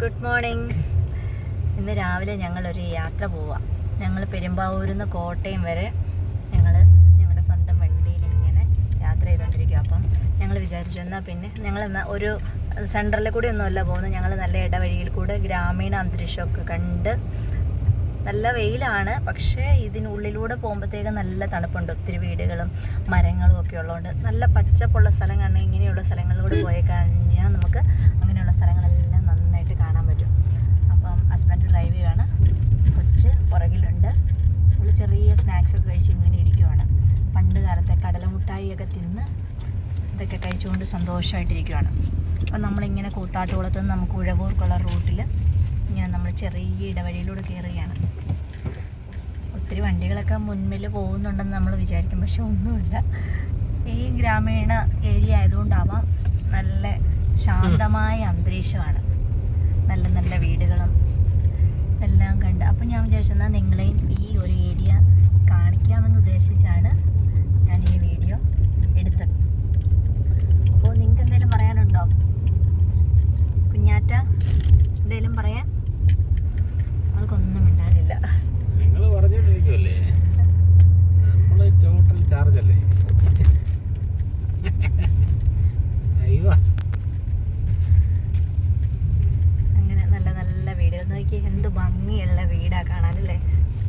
Good morning. ഇന്ന് രാവിലെ ഞങ്ങളൊരു യാത്ര പോവാം. ഞങ്ങൾ പെരുമ്പാവൂരിൽ നിന്ന് കോട്ടയം വരെ ഞങ്ങളുടെ സ്വന്തം വണ്ടിയിൽ ഇങ്ങനെ യാത്ര ചെയ്തുകൊണ്ടിരിക്കുക. അപ്പം ഞങ്ങൾ വിചാരിച്ചു എന്നാൽ പിന്നെ ഞങ്ങൾ ഒരു സെൻട്രലിൽ കൂടി ഒന്നുമല്ല പോകുന്നത്. ഞങ്ങൾ നല്ല ഇടവഴിയിൽ കൂടെ ഗ്രാമീണ അന്തരീക്ഷമൊക്കെ കണ്ട്, നല്ല വെയിലാണ്, പക്ഷേ ഇതിനുള്ളിലൂടെ പോകുമ്പോഴത്തേക്ക് നല്ല തണുപ്പുണ്ട്. ഒത്തിരി വീടുകളും മരങ്ങളും ഒക്കെ ഉള്ളതുകൊണ്ട് നല്ല പച്ചപ്പുള്ള സ്ഥലം കാണാൻ. ഇങ്ങനെയുള്ള സ്ഥലങ്ങളിലൂടെ പോയി കഴിഞ്ഞാൽ നമുക്ക് അങ്ങനെയുള്ള സ്ഥലങ്ങളെല്ലാം നന്നായിട്ട് കാണാൻ പറ്റും. അപ്പം ഹസ്ബൻഡ് ഡ്രൈവ് ചെയ്യുകയാണ്, കൊച്ച് പുറകിലുണ്ട്. നമ്മൾ ചെറിയ സ്നാക്സൊക്കെ കഴിച്ച് ഇങ്ങനെ ഇരിക്കുവാണ്. പണ്ട് കാലത്തെ കടലമുട്ടായിയൊക്കെ തിന്ന് ഇതൊക്കെ കഴിച്ചുകൊണ്ട് സന്തോഷമായിട്ടിരിക്കുവാണ്. അപ്പം നമ്മളിങ്ങനെ കൂത്താട്ടുകുളത്ത് നിന്ന് നമുക്ക് ഉഴവൂർക്കുള്ള റൂട്ടിൽ ഇങ്ങനെ നമ്മൾ ചെറിയ ഇടവഴിയിലൂടെ കയറുകയാണ്. ഒത്തിരി വണ്ടികളൊക്കെ മുൻപിൽ പോകുന്നുണ്ടെന്ന് നമ്മൾ വിചാരിക്കും, പക്ഷെ ഒന്നുമില്ല. ഈ ഗ്രാമീണ ഏരിയ ആയതുകൊണ്ടാവാം നല്ല ശാന്തമായ അന്തരീക്ഷമാണ്. നല്ല നല്ല വീടുകളും എല്ലാം കണ്ട്. അപ്പം ഞാൻ വിചാരിച്ചെന്നാൽ നിങ്ങളെയും ഈ ഒരു ഏരിയ കാണിക്കാമെന്ന് ഉദ്ദേശിച്ചാണ് ഞാൻ ഈ വീഡിയോ എടുത്തത്. അപ്പോൾ നിങ്ങൾക്ക് എന്തെങ്കിലും പറയാനുണ്ടോ കുഞ്ഞാറ്റ? എന്തെങ്കിലും പറയാൻ? നമ്മൾക്കൊന്നും മിണ്ടാനില്ല. നിങ്ങൾ പറഞ്ഞോണ്ടിരിക്കുമല്ലേ, നമ്മൾ ടോട്ടൽ ചാർജ് അല്ലേ? അയ്യോ, അങ്ങനെ നല്ല നല്ല വീടുകൾ നോക്കി, എന്ത് ഭംഗിയുള്ള വീടാ കാണാനല്ലേ.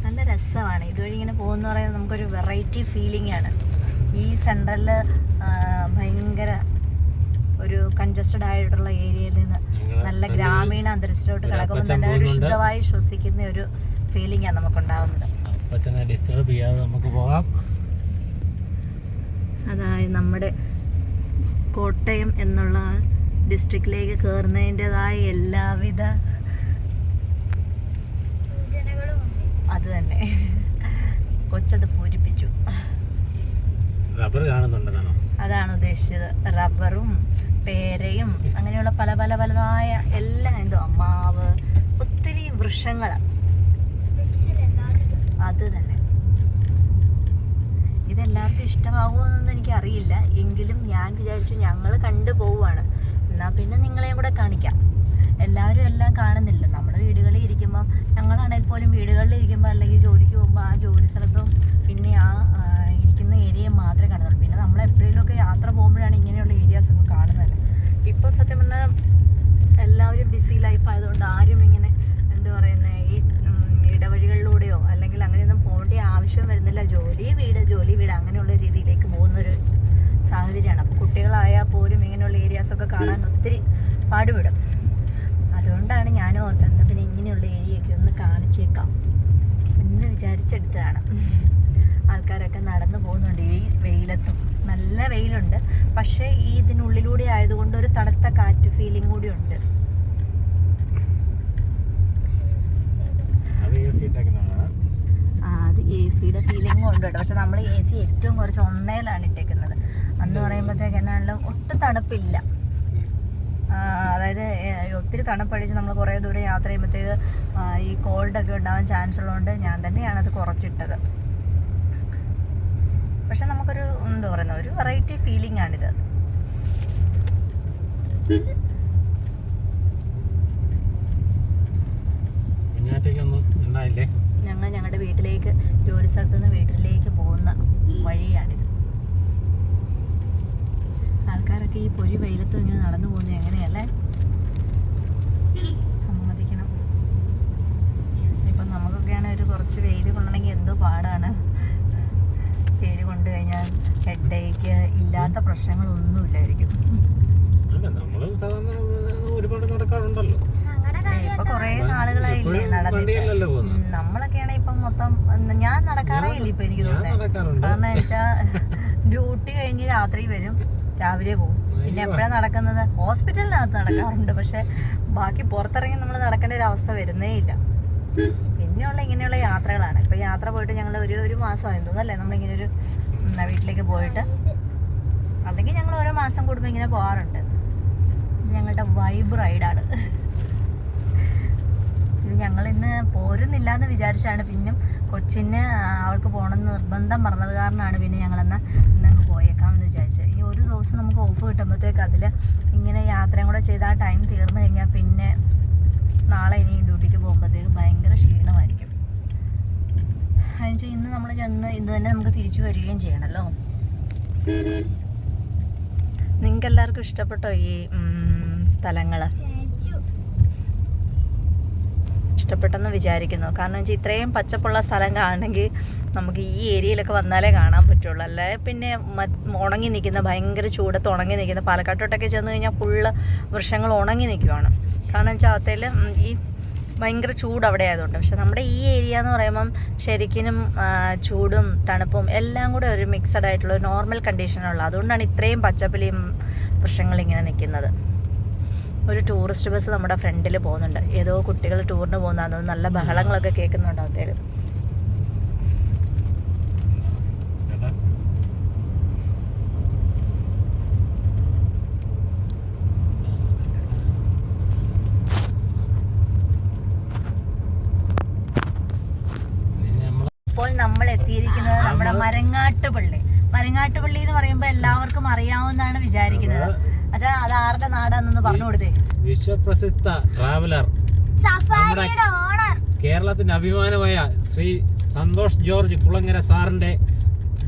നല്ല രസമാണ്. ഇതുവഴി ഇങ്ങനെ പോകുന്ന പറയുന്നത് നമുക്കൊരു വെറൈറ്റി ഫീലിംഗ് ആണ്. ഈ സെൻട്രലിൽ ഭയങ്കര ഒരു കൺജസ്റ്റഡ് ആയിട്ടുള്ള ഏരിയയിൽ നിന്ന് നല്ല ഗ്രാമീണ അന്തരീക്ഷത്തിലോട്ട് കിടക്കുമ്പോൾ തന്നെ ഒരു ശുദ്ധമായി ശ്വസിക്കുന്ന ഒരു ഫീലിംഗ് ആണ് നമുക്കുണ്ടാവുന്നത്. ഡിസ്റ്റർബ് ചെയ്യാതെ നമുക്ക് പോകാം. അതായത് നമ്മുടെ കോട്ടയം എന്നുള്ള ഡിസ്ട്രിക്റ്റിലേക്ക് കയറുന്നതിൻ്റെതായ എല്ലാവിധ അത് തന്നെ കൊച്ചത് പൂരിപ്പിച്ചു. റബ്ബർ കാണുന്നുണ്ടെന്നാണോ? അതാണ് ഉദ്ദേശിച്ചത്. റബ്ബറും പേരയും അങ്ങനെയുള്ള പല പല പലതായ എല്ലാം, എന്തോ മാവ്, ഒത്തിരി വൃക്ഷങ്ങൾ, അത് തന്നെ. ഇതെല്ലാവർക്കും ഇഷ്ടമാവുമെന്നൊന്നും എനിക്കറിയില്ല, എങ്കിലും ഞാൻ വിചാരിച്ചു ഞങ്ങൾ കണ്ടു പോവുകയാണ്, എന്നാൽ പിന്നെ നിങ്ങളെയും കൂടെ കാണിക്കാം. എല്ലാവരും എല്ലാം കാണുന്നില്ല. നമ്മൾ വീടുകളിൽ ഇരിക്കുമ്പം, ഞങ്ങളാണെങ്കിൽ പോലും വീടുകളിൽ ഇരിക്കുമ്പോൾ അല്ലെങ്കിൽ ജോലിക്ക് പോകുമ്പോൾ ആ ജോലി സ്ഥലത്തും പിന്നെ ആ ഇരിക്കുന്ന ഏരിയ മാത്രമേ കാണുന്നുള്ളൂ. പിന്നെ നമ്മൾ എപ്പോഴെങ്കിലുമൊക്കെ യാത്ര പോകുമ്പോഴാണ് ഇങ്ങനെയുള്ള ഏരിയാസൊക്കെ കാണുന്നത്. ഇപ്പോൾ സത്യം പറഞ്ഞാൽ എല്ലാവരും ബിസി ലൈഫ് ആയതുകൊണ്ട് ആരും ഇങ്ങനെ എന്താ പറയുന്നത് ഈ ഇടവഴികളിലൂടെയോ അല്ലെങ്കിൽ അങ്ങനെയൊന്നും പോകേണ്ട ആവശ്യം വരുന്നില്ല. ജോലി വീട് അങ്ങനെയുള്ള രീതിയിലേക്ക് പോകുന്നൊരു സാഹചര്യമാണ്. അപ്പോൾ കുട്ടികളായാൽ പോലും ഇങ്ങനെയുള്ള ഏരിയാസൊക്കെ കാണാൻ ഒത്തിരി പാടുപെടും. അതുകൊണ്ടാണ് ഞാൻ ഓർത്തത് പിന്നെ ഇങ്ങനെയുള്ള ഏരിയയൊക്കെ ഒന്ന് കാണിച്ചേക്കാം എന്ന് വിചാരിച്ചെടുത്തതാണ്. ആൾക്കാരൊക്കെ നടന്നു പോകുന്നുണ്ട് ഈ വെയിലത്തും. നല്ല വെയിലുണ്ട്, പക്ഷേ ഈ ഇതിനുള്ളിലൂടെ ആയതുകൊണ്ട് ഒരു തണുത്ത കാറ്റ് ഫീലിംഗ് കൂടി ഉണ്ട്. അത് എ സിയുടെ ഫീലിംഗും ഉണ്ട് കേട്ടോ. പക്ഷെ നമ്മൾ എ സി ഏറ്റവും കുറച്ച് 1ലാണ് ഇട്ടേക്കുന്നത്. അന്ന് പറയുമ്പോഴത്തേക്ക് എന്നാണല്ലോ ഒട്ടും തണുപ്പില്ല. അതായത് ഒത്തിരി തണുപ്പടിച്ച് നമ്മൾ കുറേ ദൂരം യാത്ര ചെയ്യുമ്പോഴത്തേക്ക് ഈ കോൾഡൊക്കെ ഉണ്ടാവാൻ ചാൻസ് ഉള്ളതുകൊണ്ട് ഞാൻ തന്നെയാണ് അത് കുറച്ചിട്ടത്. പക്ഷെ നമുക്കൊരു എന്താ പറയുന്ന ഒരു വെറൈറ്റി ഫീലിംഗ് ആണിത്. ഞങ്ങൾ ഞങ്ങളുടെ വീട്ടിലേക്ക്, ജോലി സ്ഥലത്തു നിന്ന് വീട്ടിലേക്ക് പോകുന്ന വഴിയാണിത്. ആൾക്കാരൊക്കെ ഈ പൊരി വെയിലത്തും ഇങ്ങനെ നടന്നു പോകുന്നത് എങ്ങനെയല്ലേ, സമ്മതിക്കണം. ഇപ്പം നമുക്കൊക്കെയാണ് ഒരു കുറച്ച് വെയിൽ കൊള്ളണമെങ്കിൽ എന്തോ പാടാണ്. വെയിൽ കൊണ്ടു കഴിഞ്ഞാൽ ഹെഡേക്ക് ഇല്ലാത്ത പ്രശ്നങ്ങളൊന്നുമില്ലായിരിക്കും. ഒരുപാട് നടക്കാറുണ്ടല്ലോ. ഇപ്പൊ കൊറേ നാളുകളായില്ലേ നടന്നിട്ട്. നമ്മളൊക്കെയാണ് ഇപ്പം മൊത്തം, ഞാൻ നടക്കാറേ ഇല്ല ഇപ്പൊ. എനിക്ക് തോന്നുന്നത് കാരണം വെച്ചാൽ ഡ്യൂട്ടി കഴിഞ്ഞ് രാത്രി വരും, രാവിലെ പോകും. പിന്നെ എപ്പോഴാണ് നടക്കുന്നത്? ഹോസ്പിറ്റലിനകത്ത് നടക്കാറുണ്ട്, പക്ഷെ ബാക്കി പുറത്തിറങ്ങി നമ്മൾ നടക്കേണ്ട ഒരു അവസ്ഥ വരുന്നേ ഇല്ല. പിന്നെയുള്ള ഇങ്ങനെയുള്ള യാത്രകളാണ്. ഇപ്പൊ യാത്ര പോയിട്ട് ഞങ്ങൾ ഒരു മാസമായി തോന്നുന്നല്ലേ നമ്മളിങ്ങനെ ഒരു വീട്ടിലേക്ക് പോയിട്ട്. അല്ലെങ്കിൽ ഞങ്ങൾ ഓരോ മാസം കൂടുമ്പോൾ ഇങ്ങനെ പോകാറുണ്ട്. ഞങ്ങളുടെ വൈബ് റൈഡാണ് ഇത്. ഞങ്ങൾ ഇന്ന് പോരുന്നില്ല എന്ന് വിചാരിച്ചാണ്, പിന്നെ കൊച്ചിന് അവൾക്ക് പോകണമെന്ന് നിർബന്ധം പറഞ്ഞത് കാരണമാണ് പിന്നെ ഞങ്ങളെന്നാൽ ഇന്നങ്ങ് പോയേക്കാമെന്ന് വിചാരിച്ചത്. ഈ ഒരു ദിവസം നമുക്ക് ഓഫ് കിട്ടുമ്പോഴത്തേക്ക് അതിൽ ഇങ്ങനെ യാത്രയും കൂടെ ചെയ്ത് ആ ടൈം തീർന്നു കഴിഞ്ഞാൽ പിന്നെ വെച്ചാൽ ഇന്ന് നമ്മൾ ചെന്ന് ഇന്ന് തന്നെ നമുക്ക് തിരിച്ചു വരികയും ചെയ്യണമല്ലോ. നിങ്ങൾക്ക് എല്ലാവർക്കും ഇഷ്ടപ്പെട്ടോ ഈ സ്ഥലങ്ങൾ? ഇഷ്ടപ്പെട്ടെന്ന് വിചാരിക്കുന്നു. കാരണം വെച്ചാൽ ഇത്രയും പച്ചപ്പുള്ള സ്ഥലം കാണണമെങ്കിൽ നമുക്ക് ഈ ഏരിയയിലൊക്കെ വന്നാലേ കാണാൻ പറ്റുള്ളൂ. അല്ലേ പിന്നെ ഉണങ്ങി നിൽക്കുന്ന, ഭയങ്കര ചൂടത്ത് ഉണങ്ങി നിൽക്കുന്ന, പാലക്കാട്ടോട്ടൊക്കെ ചെന്ന് കഴിഞ്ഞാൽ ഫുള്ള് വൃക്ഷങ്ങൾ ഉണങ്ങി നിൽക്കുവാണ്. കാരണം വെച്ചാൽ അകത്തേൽ ഈ ഭയങ്കര ചൂട് അവിടെ ആയതുകൊണ്ട്. പക്ഷെ നമ്മുടെ ഈ ഏരിയ എന്ന് പറയുമ്പം ശരിക്കും ചൂടും തണുപ്പും എല്ലാം കൂടെ ഒരു മിക്സഡ് ആയിട്ടുള്ള ഒരു നോർമൽ കണ്ടീഷനുള്ള, അതുകൊണ്ടാണ് ഇത്രയും പച്ചപ്പിലും വൃക്ഷങ്ങളിങ്ങനെ നിൽക്കുന്നത്. ഒരു ടൂറിസ്റ്റ് ബസ് നമ്മുടെ ഫ്രണ്ടിൽ പോകുന്നുണ്ട്. ഏതോ കുട്ടികൾ ടൂറിന് പോകുന്നതാണ്. നല്ല ബഹളങ്ങളൊക്കെ കേൾക്കുന്നുണ്ട് അകത്തേൽ. ഇപ്പോൾ നമ്മൾ എത്തിയിരിക്കുന്നത് നമ്മുടെ മരങ്ങാട്ടുപള്ളി. മരങ്ങാട്ടുപള്ളി എന്ന് പറയുമ്പോൾ എല്ലാവർക്കും അറിയാവുന്നതാണ് വിചാരിക്കുന്നത്. അച്ഛാ, അത് ആരുടെ നാടാണെന്ന് പറഞ്ഞു കൊടുത്തേ. വിശ്വപ്രസിദ്ധ ട്രാവലർ, കേരളത്തിന്റെ അഭിമാനമായ ശ്രീ സന്തോഷ് ജോർജ് കുളങ്ങര സാറിന്റെ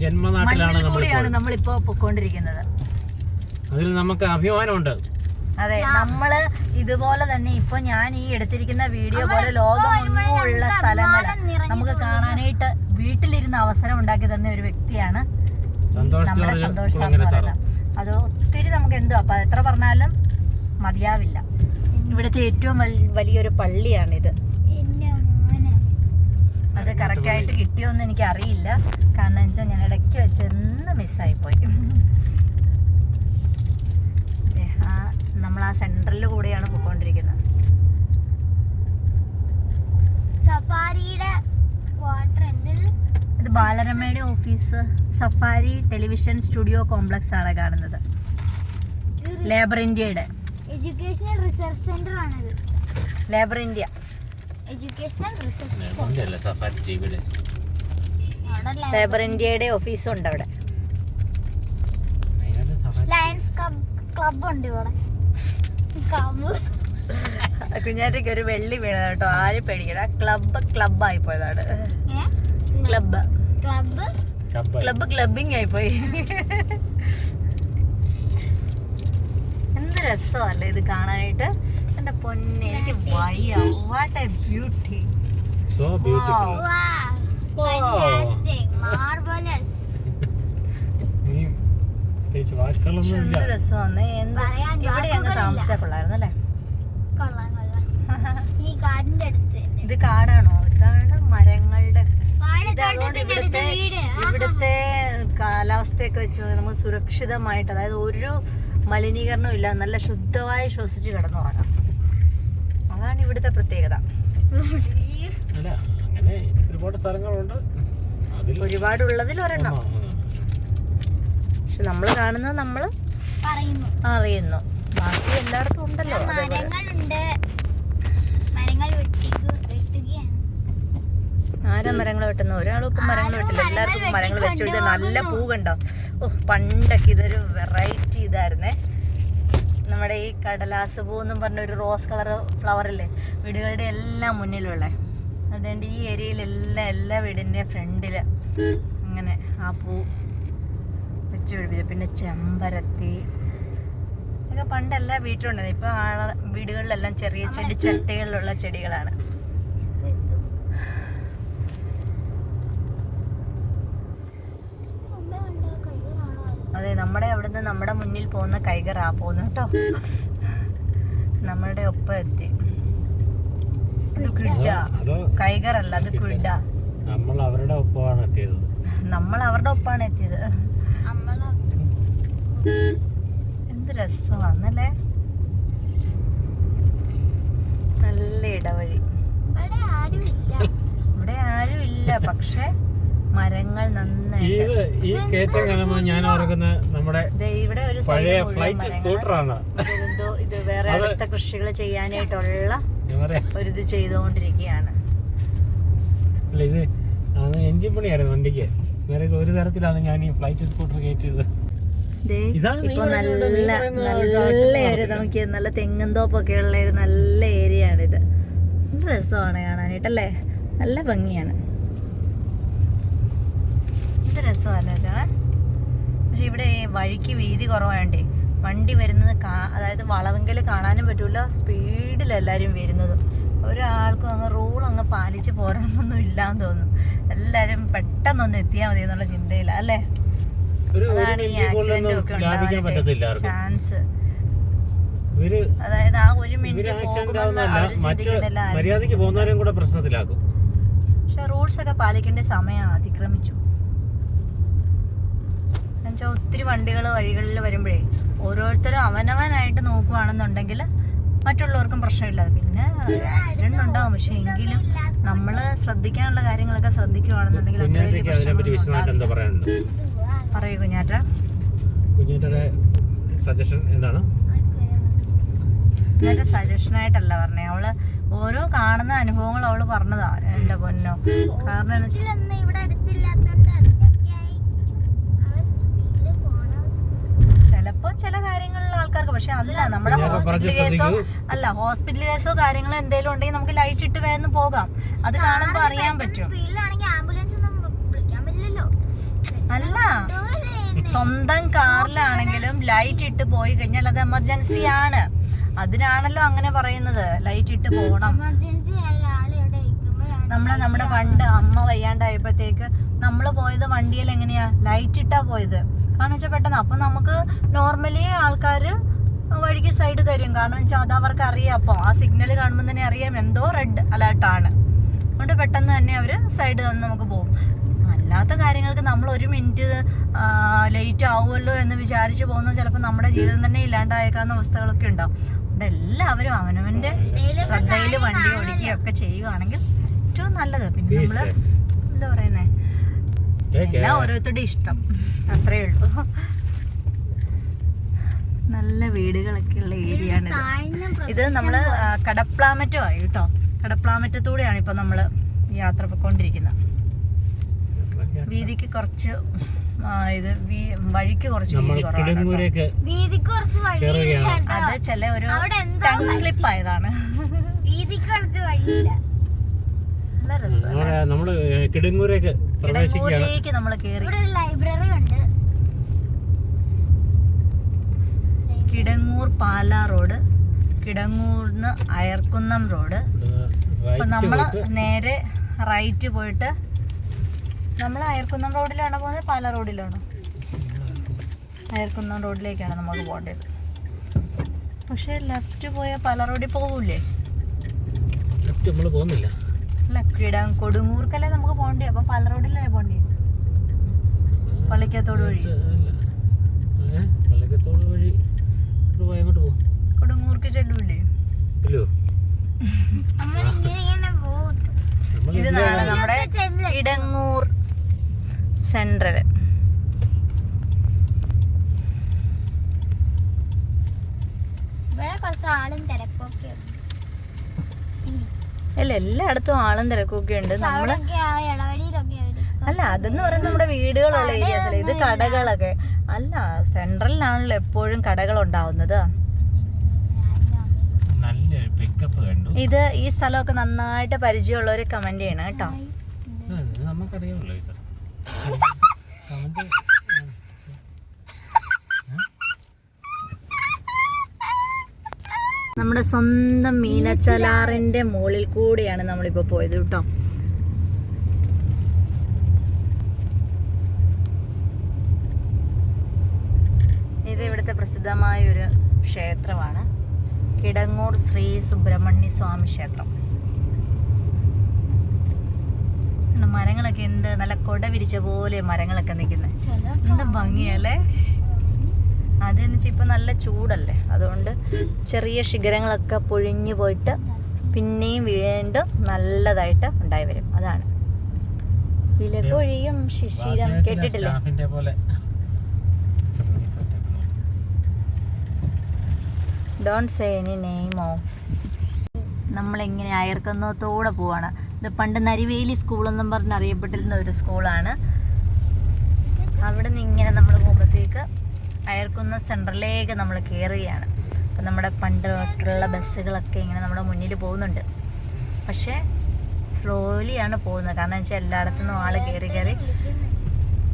ജന്മനാട്ടിലാണ് നമ്മളിപ്പോ പൊക്കോണ്ടിരിക്കുന്നത്. അതിൽ നമുക്ക് അഭിമാനമുണ്ട്. അതെ, നമ്മള് ഇതുപോലെ തന്നെ ഇപ്പൊ ഞാൻ ഈ എടുത്തിരിക്കുന്ന വീഡിയോ പോലെ ലോകമെങ്ങുമുള്ള സ്ഥലങ്ങൾ നമുക്ക് കാണാനായിട്ട് വീട്ടിലിരുന്ന് അവസരം ഉണ്ടാക്കി തന്ന ഒരു വ്യക്തിയാണ് നമ്മുടെ സന്തോഷ് സാർ എന്ന് പറയുന്നത്. അത് ഒത്തിരി നമുക്ക് എന്തോ അപ്പൊ എത്ര പറഞ്ഞാലും മതിയാവില്ല. ഇവിടുത്തെ ഏറ്റവും വലിയൊരു പള്ളിയാണിത്. അത് കറക്റ്റായിട്ട് കിട്ടിയോന്ന് എനിക്ക് അറിയില്ല. കാരണം വെച്ചാൽ ഞാൻ ഇടയ്ക്ക് വെച്ച് എന്ന് മിസ്സായിപ്പോയി. നമ്മൾ ആ സെൻട്രലിൽ കൂടെയാണ് പോയിക്കൊണ്ടിരിക്കുന്നത്. ഇത് ബാലരമയുടെ office, Safari television studio complex ആണ് കാണുന്നത്. ലേബർ ഇന്ത്യയുടെ എഡ്യൂക്കേഷണൽ റിസർച്ച് സെന്റർ ആണിത്. Labour India educational research centre. Labour ഇന്ത്യയുടെ ഓഫീസും ഉണ്ട് അവിടെ. ലയൺസ് ക്ലബ് ഉണ്ട് ഇവിടെ. കുഞ്ഞാറ്റയ്ക്ക് ഒരു വെള്ളി വീണത് കേട്ടോ. ആരും പേടിക്കട. ക്ലബ്ബായി പോയതാണ്. ക്ലബിങ് ആയിപ്പോയി. എന്ത് രസമല്ലേ ഇത് കാണാനായിട്ട്. എന്റെ പൊന്നെ, എനിക്ക് വയ്യ. What A beauty. So beautiful. Marvellous. എന്ത് രസമാണ്. ഇവിടെ അങ്ങ് താമസിച്ചാൽ കൊള്ളായിരുന്നു അല്ലേ. ഇത് കാടാണോ? ഇതാണ് മരങ്ങളുടെ. അതുകൊണ്ട് ഇവിടുത്തെ കാലാവസ്ഥയൊക്കെ വെച്ച് നമുക്ക് സുരക്ഷിതമായിട്ട്, അതായത് ഒരു മലിനീകരണവും ഇല്ല, നല്ല ശുദ്ധമായി ശ്വസിച്ച് കിടന്നുറങ്ങാം. അതാണ് ഇവിടുത്തെ പ്രത്യേകത. ഒരുപാടുള്ളതിൽ ഒരെണ്ണം. പക്ഷെ നമ്മൾ കാണുന്നത് നമ്മൾ അറിയുന്നു. ബാക്കി എല്ലായിടത്തും ഉണ്ടല്ലോ. ആരാ മരങ്ങൾ വെട്ടുന്ന? ഒരാളും ഇപ്പം മരങ്ങൾ വെട്ടില്ല. എല്ലാവർക്കും മരങ്ങൾ വെച്ചു കൊടുത്ത് നല്ല പൂ കണ്ടോ. പണ്ടൊക്കെ ഇതൊരു വെറൈറ്റി ഇതായിരുന്നേ. നമ്മുടെ ഈ കടലാസ് പൂ എന്നും പറഞ്ഞ ഒരു റോസ് കളർ ഫ്ലവറില്ലേ, വീടുകളുടെ എല്ലാം മുന്നിലുള്ള. അതുകൊണ്ട് ഈ ഏരിയയിലെല്ലാം എല്ലാ വീടിൻ്റെ ഫ്രണ്ടില് അങ്ങനെ ആ പൂ വെച്ച് പിടിപ്പിച്ചു. പിന്നെ ചെമ്പരത്തി ഒക്കെ പണ്ട് എല്ലാ വീട്ടിലുണ്ടായിരുന്നു. ഇപ്പൊ വീടുകളിലെല്ലാം ചെറിയ ചെടിച്ചട്ടികളിലുള്ള ചെടികളാണ്. അതെ, നമ്മുടെ അവിടുന്ന് നമ്മുടെ മുന്നിൽ പോകുന്ന കൈകറാ പോകുന്നു കേട്ടോ. നമ്മളുടെ ഒപ്പം എത്തി. അത് കുഡ, കൈകറല്ല, അത് കുഡ. നമ്മൾ അവരുടെ ഒപ്പമാണ് എത്തിയത്. എന്ത് രസമാണല്ലേ. നല്ല ഇടവഴി. ഇവിടെ ആരും ഇല്ല, പക്ഷെ മരങ്ങൾ നന്നായിട്ട്. ഈ കയറ്റം കാണുമ്പോൾ ഞാൻ ഓർക്കുന്ന നമ്മുടെ ഇവിടെ ഒരു പഴയ ഫ്ലൈറ്റ് സ്കൂട്ടറാണ്. ഇത് വേറെ അടുത്ത കൃഷികൾ ചെയ്യാനായിട്ടുള്ള ഒരു ഇത് ചെയ്തുകൊണ്ടിരിക്കുകയാണ്. ഇത് എഞ്ചിൻ പണിയായിരുന്നു വണ്ടിക്ക്. വേറെ ഒരു തരത്തിലാണ് ഞാൻ ഈ ഫ്ലൈറ്റ് സ്കൂട്ടർ കയറ്റിയത്. ഇപ്പൊ നല്ല ഏരിയ, നമുക്ക് നല്ല തെങ്ങും തോപ്പൊക്കെ ഉള്ള ഒരു നല്ല ഏരിയ ആണിത്. രസമാണ് കാണാനായിട്ടല്ലേ, നല്ല ഭംഗിയാണ്. എന്ത് രസമല്ലേ ചേട്ടാ. പക്ഷെ ഇവിടെ വഴിക്ക് വീതി കുറവായോണ്ടേ വണ്ടി വരുന്നത് അതായത് വളവെങ്കിൽ കാണാനും പറ്റൂല. സ്പീഡിൽ എല്ലാവരും വരുന്നത്. ഒരാൾക്കും അങ്ങ് റൂൾ അങ്ങ് പാലിച്ച് പോരണമെന്നൊന്നും ഇല്ലാന്ന് തോന്നുന്നു. എല്ലാവരും പെട്ടെന്നൊന്ന് എത്തിയാൽ മതി എന്നുള്ള ചിന്തയില്ല അല്ലേ. അതാണ് ഈ ആക്സിഡന്റും ഒക്കെ ഉണ്ടാവാൻ ചാൻസ്. അതായത് ആ ഒരു മിനിറ്റ് പോകുമെന്ന് അവർ ചിന്തിക്കുന്നില്ല. മര്യാദയ്ക്ക് പോകുന്നവരെയും കൂടെ പ്രശ്നത്തിലാക്കും. പക്ഷെ റൂൾസ് ഒക്കെ പാലിക്കേണ്ട സമയം അതിക്രമിച്ചു. എന്നുവെച്ചാൽ ഒത്തിരി വണ്ടികൾ വഴികളിൽ വരുമ്പോഴേ ഓരോരുത്തരും അവനവനായിട്ട് നോക്കുകയാണെന്നുണ്ടെങ്കിൽ മറ്റുള്ളവർക്കും പ്രശ്നമില്ല. പിന്നെ ആക്സിഡന്റ് ഉണ്ടാവും. പക്ഷെ എങ്കിലും നമ്മൾ ശ്രദ്ധിക്കാനുള്ള കാര്യങ്ങളൊക്കെ ശ്രദ്ധിക്കുകയാണെന്നുണ്ടെങ്കിൽ പറയൂ കുഞ്ഞാറ്റ. കുഞ്ഞാറ്റയുടെ സജഷൻ എന്താണ്? കുഞ്ഞാറ്റ സജഷനായിട്ടല്ല പറഞ്ഞേ, അവള് ഓരോ കാണുന്ന അനുഭവങ്ങൾ അവള് പറഞ്ഞതാ. എന്റെ പൊന്നോ, കാരണം ചിലപ്പോ ചില കാര്യങ്ങളിൽ ആൾക്കാർക്ക്, പക്ഷെ അല്ല നമ്മുടെ ഹോസ്പിറ്റൽ കേസോ കാര്യങ്ങളോ എന്തെങ്കിലും ഉണ്ടെങ്കിൽ നമുക്ക് ലൈറ്റ് ഇട്ട് വേഗം പോകാം. അത് കാണുമ്പോ അറിയാൻ പറ്റും. അല്ല, സ്വന്തം കാറിലാണെങ്കിലും ലൈറ്റ് ഇട്ട് പോയി കഴിഞ്ഞാൽ അത് എമർജൻസി ആണ്. അതിനാണല്ലോ അങ്ങനെ പറയുന്നത്, ലൈറ്റ് ഇട്ട് പോകണം. നമ്മുടെ പണ്ട് അമ്മ വയ്യാണ്ടായപ്പോഴത്തേക്ക് നമ്മള് പോയത് വണ്ടിയിൽ എങ്ങനെയാ, ലൈറ്റ് ഇട്ടാ പോയത്. കാരണം വെച്ചാൽ പെട്ടെന്ന് അപ്പൊ നമുക്ക് നോർമലി ആൾക്കാര് വഴിക്ക് സൈഡ് തരും. കാരണം വെച്ചാൽ അത് അവർക്ക് അറിയാം. അപ്പോൾ ആ സിഗ്നൽ കാണുമ്പോൾ തന്നെ അറിയാം എന്തോ റെഡ് അലേർട്ടാണ്. അതുകൊണ്ട് പെട്ടെന്ന് തന്നെ അവര് സൈഡ് തന്ന് നമുക്ക് പോകും. അല്ലാത്ത കാര്യങ്ങൾക്ക് നമ്മൾ ഒരു മിനിറ്റ് ലേറ്റ് ആവുമല്ലോ എന്ന് വിചാരിച്ച് പോകുന്നത് ചിലപ്പോൾ നമ്മുടെ ജീവിതം തന്നെ ഇല്ലാണ്ടായേക്കാവുന്ന അവസ്ഥകളൊക്കെ ഉണ്ടാവും. അതുകൊണ്ട് എല്ലാവരും അവനവന്റെ ശ്രദ്ധയിൽ വണ്ടി ഓടിക്കുകയൊക്കെ ചെയ്യുകയാണെങ്കിൽ ഏറ്റവും നല്ലത്. പിന്നെ നമ്മള് എന്താ പറയുന്നേ, എല്ലാം ഓരോരുത്തരുടെ ഇഷ്ടം, അത്രേ ഉള്ളൂ. നല്ല വീടുകളൊക്കെ ഉള്ള ഏരിയ ആണ് ഇത്. നമ്മള് കടപ്ലാമറ്റമായി കേട്ടോ. കടപ്ലാമറ്റത്തൂടെയാണ് ഇപ്പൊ നമ്മള് യാത്ര പോയിക്കൊണ്ടിരിക്കുന്നത്. വീതിക്ക് കുറച്ച് വഴിക്ക് കുറച്ച് വീതി കുറവാണ്. അത് ചില ഒരു ടങ് സ്ലിപ്പ് ആയതാണ്. നല്ല രസമാണ്. നമ്മള് കിടങ്ങൂരേക്ക് നമ്മൾ കേറി. ലൈബ്രറി ഉണ്ട്. കിടങ്ങൂർ പാലാ റോഡ്, കിടങ്ങൂർന്ന് അയർക്കുന്നം റോഡ്. അപ്പൊ നമ്മള് നേരെ റൈറ്റ് പോയിട്ട് നമ്മൾ അയർക്കുന്നം റോഡിലാണോ പോകുന്നത്, പാലാ റോഡിലാണോ? അയർക്കുന്നം റോഡിലേക്കാണ് നമുക്ക് പോകേണ്ടത്. പക്ഷെ ലെഫ്റ്റ് പോയാൽ പാലാ റോഡിൽ പോകൂലേ? പോകുന്നില്ല. അല്ല, കൊടുങ്ങൂർക്കല്ലേ നമുക്ക് പോകണ്ടേ? അപ്പൊ പാലാ റോഡിലല്ലേ പോകണ്ടേ? പള്ളിക്കത്തോട് വഴി കൊടുങ്ങൂർക്ക് ചെല്ലൂല്ലേ? ഇത് നാളെ നമ്മുടെ കിടങ്ങൂർ സെൻട്രല്. ഇവിടെ കുറച്ച് ആളും തിരക്കൊക്കെ അല്ല, എല്ലായിടത്തും ആളും തിരക്കൊക്കെ ഉണ്ട്. നമ്മള് അല്ല, അതെന്ന് പറയുന്നത് നമ്മുടെ വീടുകളുള്ള ഏരിയാസിലെ. ഇത് കടകളൊക്കെ അല്ല, സെൻട്രലിലാണല്ലോ എപ്പോഴും കടകൾ ഉണ്ടാവുന്നത്. ഇത് ഈ സ്ഥലമൊക്കെ നന്നായിട്ട് പരിചയമുള്ളവര് കമന്റ് ചെയ്യണം കേട്ടോ. നമ്മുടെ സ്വന്തം മീനച്ചലാറിന്റെ മുകളിൽ കൂടെയാണ് നമ്മളിപ്പോ പോയത് കേട്ടോ. ഇത് ഇവിടുത്തെ പ്രസിദ്ധമായൊരു ക്ഷേത്രമാണ്, കിടങ്ങൂർ ശ്രീ സുബ്രഹ്മണ്യ സ്വാമി ക്ഷേത്രം. മരങ്ങളൊക്കെ എന്ത് നല്ല കൊട വിരിച്ച പോലെ മരങ്ങളൊക്കെ നിൽക്കുന്നത്, എന്ത് ഭംഗിയല്ലേ. അതെന്ന് വെച്ചാൽ ഇപ്പം നല്ല ചൂടല്ലേ, അതുകൊണ്ട് ചെറിയ ശിഖരങ്ങളൊക്കെ പൊഴിഞ്ഞു പോയിട്ട് പിന്നെയും വീണ്ടും നല്ലതായിട്ട് ഉണ്ടായി വരും. അതാണ് വിലകൊഴിയും ശിശിരം, കേട്ടിട്ടില്ലേ? Don't say any name of. നമ്മളിങ്ങനെ അയർക്കുന്നത്തോടെ പോവാണ്. ഇത് പണ്ട് നരിവേലി സ്കൂളെന്നും പറഞ്ഞ് അറിയപ്പെട്ടിരുന്ന ഒരു സ്കൂളാണ്. അവിടെ നിന്ന് ഇങ്ങനെ നമ്മൾ പോകുമ്പോഴത്തേക്ക് അയർക്കുന്ന സെൻട്രലിലേക്ക് നമ്മൾ കയറുകയാണ്. അപ്പം നമ്മുടെ പണ്ടുള്ള ബസ്സുകളൊക്കെ ഇങ്ങനെ നമ്മുടെ മുന്നിൽ പോകുന്നുണ്ട്. പക്ഷേ സ്ലോലിയാണ് പോകുന്നത്. കാരണം വെച്ചാൽ എല്ലായിടത്തുനിന്നും ആൾ കയറി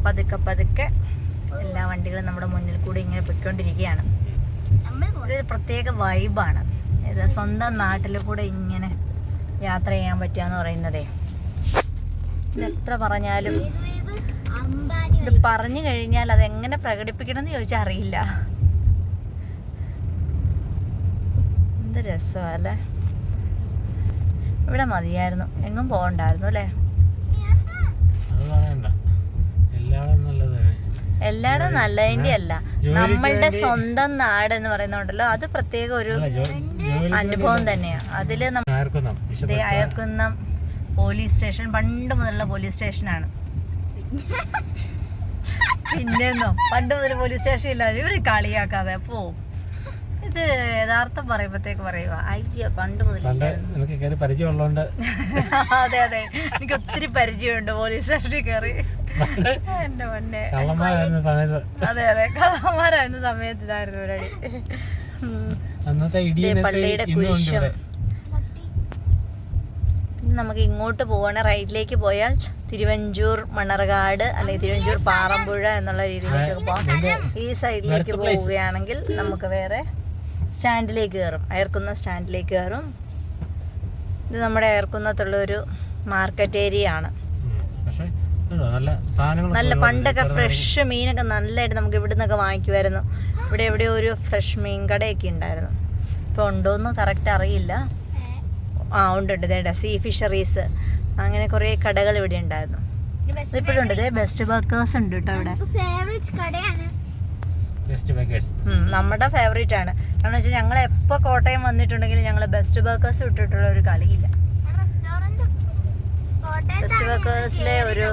പതുക്കെ പതുക്കെ എല്ലാ വണ്ടികളും നമ്മുടെ മുന്നിൽ കൂടി ഇങ്ങനെ പൊയ്ക്കൊണ്ടിരിക്കുകയാണ്. ഇതൊരു പ്രത്യേക വൈബാണ്. ഇത് സ്വന്തം നാട്ടിൽ കൂടെ ഇങ്ങനെ യാത്ര ചെയ്യാൻ പറ്റുകയെന്ന് പറയുന്നതേ ഇത് എത്ര പറഞ്ഞാലും ഇത് പറഞ്ഞു കഴിഞ്ഞാൽ അതെങ്ങനെ പ്രകടിപ്പിക്കണം എന്ന് ചോദിച്ചാൽ അറിയില്ല. എന്ത് രസമല്ലേ. ഇവിടെ മതിയായിരുന്നു, എങ്ങും പോകണ്ടായിരുന്നു അല്ലേ. എല്ലായിടും നല്ലതിന്റെ അല്ല, നമ്മളുടെ സ്വന്തം നാട് എന്ന് പറയുന്നുണ്ടല്ലോ, അത് പ്രത്യേക ഒരു അനുഭവം തന്നെയാണ്. അതില് അയർക്കുന്നം പോലീസ് സ്റ്റേഷൻ പണ്ട് മുതലുള്ള പോലീസ് സ്റ്റേഷനാണ്. പിന്നെന്നോ പണ്ട് മുതൽ പോലീസ് സ്റ്റേഷൻ ഇല്ല, ഇവര് കളിയാക്കാതെ പോ. ഇത് യഥാർത്ഥം പറയുമ്പോഴത്തേക്ക് പറയുക അയ്യോ പണ്ട് മുതൽ. അതെ അതെ, എനിക്ക് ഒത്തിരി പരിചയമുണ്ട് പോലീസ് സ്റ്റേഷനിൽ കയറി. എന്റെ പൊന്നെ, അതെ അതെ, കള്ളന്മാരായിരുന്ന സമയത്ത് ഇതായിരുന്നു പരിപാടി. പള്ളിയുടെ കുരിശും. നമുക്ക് ഇങ്ങോട്ട് പോവാണ്, റൈറ്റിലേക്ക് പോയാൽ തിരുവഞ്ചൂർ മണർകാട് അല്ലെങ്കിൽ തിരുവഞ്ചൂർ പാറമ്പുഴ എന്നുള്ള രീതിയിലേക്ക് പോകാം. ഈ സൈഡിലേക്ക് പോവുകയാണെങ്കിൽ നമുക്ക് വേറെ സ്റ്റാൻഡിലേക്ക് കയറും, അയർക്കുന്ന സ്റ്റാൻഡിലേക്ക് കയറും. ഇത് നമ്മുടെ അയർക്കുന്നത്തുള്ളൊരു മാർക്കറ്റ് ഏരിയ ആണ്. നല്ല പണ്ടൊക്കെ ഫ്രഷ് മീനൊക്കെ നല്ലതായിട്ട് നമുക്ക് ഇവിടെ നിന്നൊക്കെ വാങ്ങിക്കുമായിരുന്നു. ഇവിടെ എവിടെയോ ഒരു ഫ്രഷ് മീൻ കടയൊക്കെ ഉണ്ടായിരുന്നു. ഇപ്പോൾ ഉണ്ടോയെന്ന് കറക്റ്റ് അറിയില്ല. ആ ഉണ്ട്, ഇതേടാ സീ ഫിഷറീസ്, അങ്ങനെ കുറേ കടകൾ ഇവിടെ ഉണ്ടായിരുന്നു. ഇപ്പോഴും ഉണ്ട്. ഇതേ ബെസ്റ്റ് ബർക്കേഴ്സ് ഉണ്ട് കേട്ടോ ഇവിടെ. നമ്മുടെ ഫേവറേറ്റ് ആണ്. കാരണം വെച്ചാൽ ഞങ്ങൾ എപ്പോൾ കോട്ടയം വന്നിട്ടുണ്ടെങ്കിലും ഞങ്ങൾ ബെസ്റ്റ് ബർക്കേഴ്സ് വിട്ടിട്ടുള്ള ഒരു കളിയില്ല. ബെസ്റ്റ് ബർക്കേഴ്സിലെ ഒരു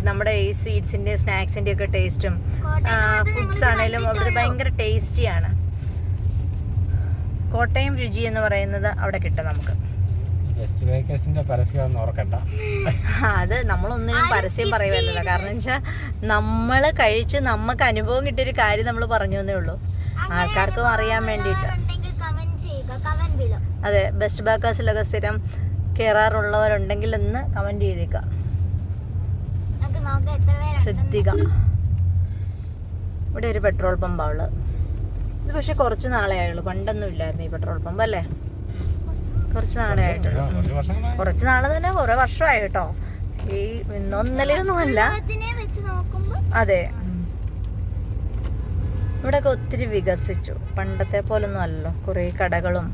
നമ്മുടെ ഈ സ്വീറ്റ്സിൻ്റെ സ്നാക്സിൻ്റെ ഒക്കെ ടേസ്റ്റും ഫുഡ്സ് ആണെങ്കിലും അവിടുത്തെ ഭയങ്കര ടേസ്റ്റിയാണ്. കോട്ടയം രുചി എന്ന് പറയുന്നത് അവിടെ കിട്ടും നമുക്ക്. അത് നമ്മളൊന്നിനും പരസ്യം പറയുമല്ലോ, കാരണം വെച്ചാൽ നമ്മൾ കഴിച്ച് നമുക്ക് അനുഭവം കിട്ടിയൊരു കാര്യം നമ്മൾ പറഞ്ഞു എന്നേ ഉള്ളൂ, ആൾക്കാർക്കും അറിയാൻ വേണ്ടിയിട്ട്. അതെ, ബെസ്റ്റ് ബേക്കേഴ്സിലൊക്കെ സ്ഥിരം കയറാറുള്ളവരുണ്ടെങ്കിൽ ഒന്ന് കമന്റ് ചെയ്തേക്കാം. ശ്രദ്ധിക്ക, ഇവിടെ ഒരു പെട്രോൾ പമ്പാണ് ഉള്ളത്. ഇത് പക്ഷെ കുറച്ച് നാളെ ആയുള്ളൂ, പണ്ടൊന്നും ഇല്ലായിരുന്നു ഈ പെട്രോൾ പമ്പ് അല്ലേ. കുറച്ച് നാളെ ആയിട്ടുള്ളൂ. കുറച്ച് നാളെ തന്നെ കുറെ വർഷമായി കേട്ടോ. ഈ ഇന്നൊന്നലയൊന്നും അല്ല. അതെ, ഇവിടെയൊക്കെ ഒത്തിരി വികസിച്ചു, പണ്ടത്തെ പോലൊന്നും അല്ലല്ലോ. കുറേ കടകളും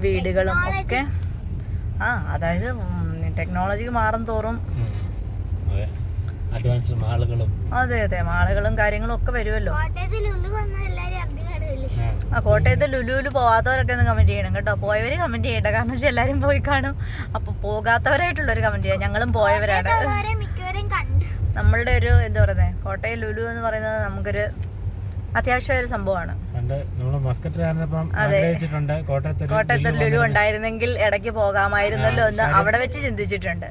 വീടുകളും ഒക്കെ. അതായത് ടെക്നോളജി മാറും തോറും അതെ അതെ, മാളുകളും കാര്യങ്ങളും ഒക്കെ വരുമല്ലോ. കോട്ടയത്ത് ലുലുവിൽ പോവാത്തവരൊക്കെ ഒന്ന് കമന്റ് ചെയ്യണം കേട്ടോ. പോയവര് കമന്റ് ചെയ്യട്ടെ, കാരണം വെച്ചാൽ എല്ലാരും പോയി കാണും. അപ്പൊ പോകാത്തവരായിട്ടുള്ളൊരു കമന്റ് ചെയ്യാം. ഞങ്ങളും പോയവരാണ്. നമ്മളുടെ ഒരു എന്താ പറയുന്നത്, കോട്ടയം ലുലു എന്ന് പറയുന്നത് നമുക്കൊരു അത്യാവശ്യം ഒരു സംഭവമാണ്. അതെ, കോട്ടയത്ത് ലുലു ഉണ്ടായിരുന്നെങ്കിൽ ഇടയ്ക്ക് പോകാമായിരുന്നല്ലോ എന്ന് അവിടെ വെച്ച് ചിന്തിച്ചിട്ടുണ്ട്.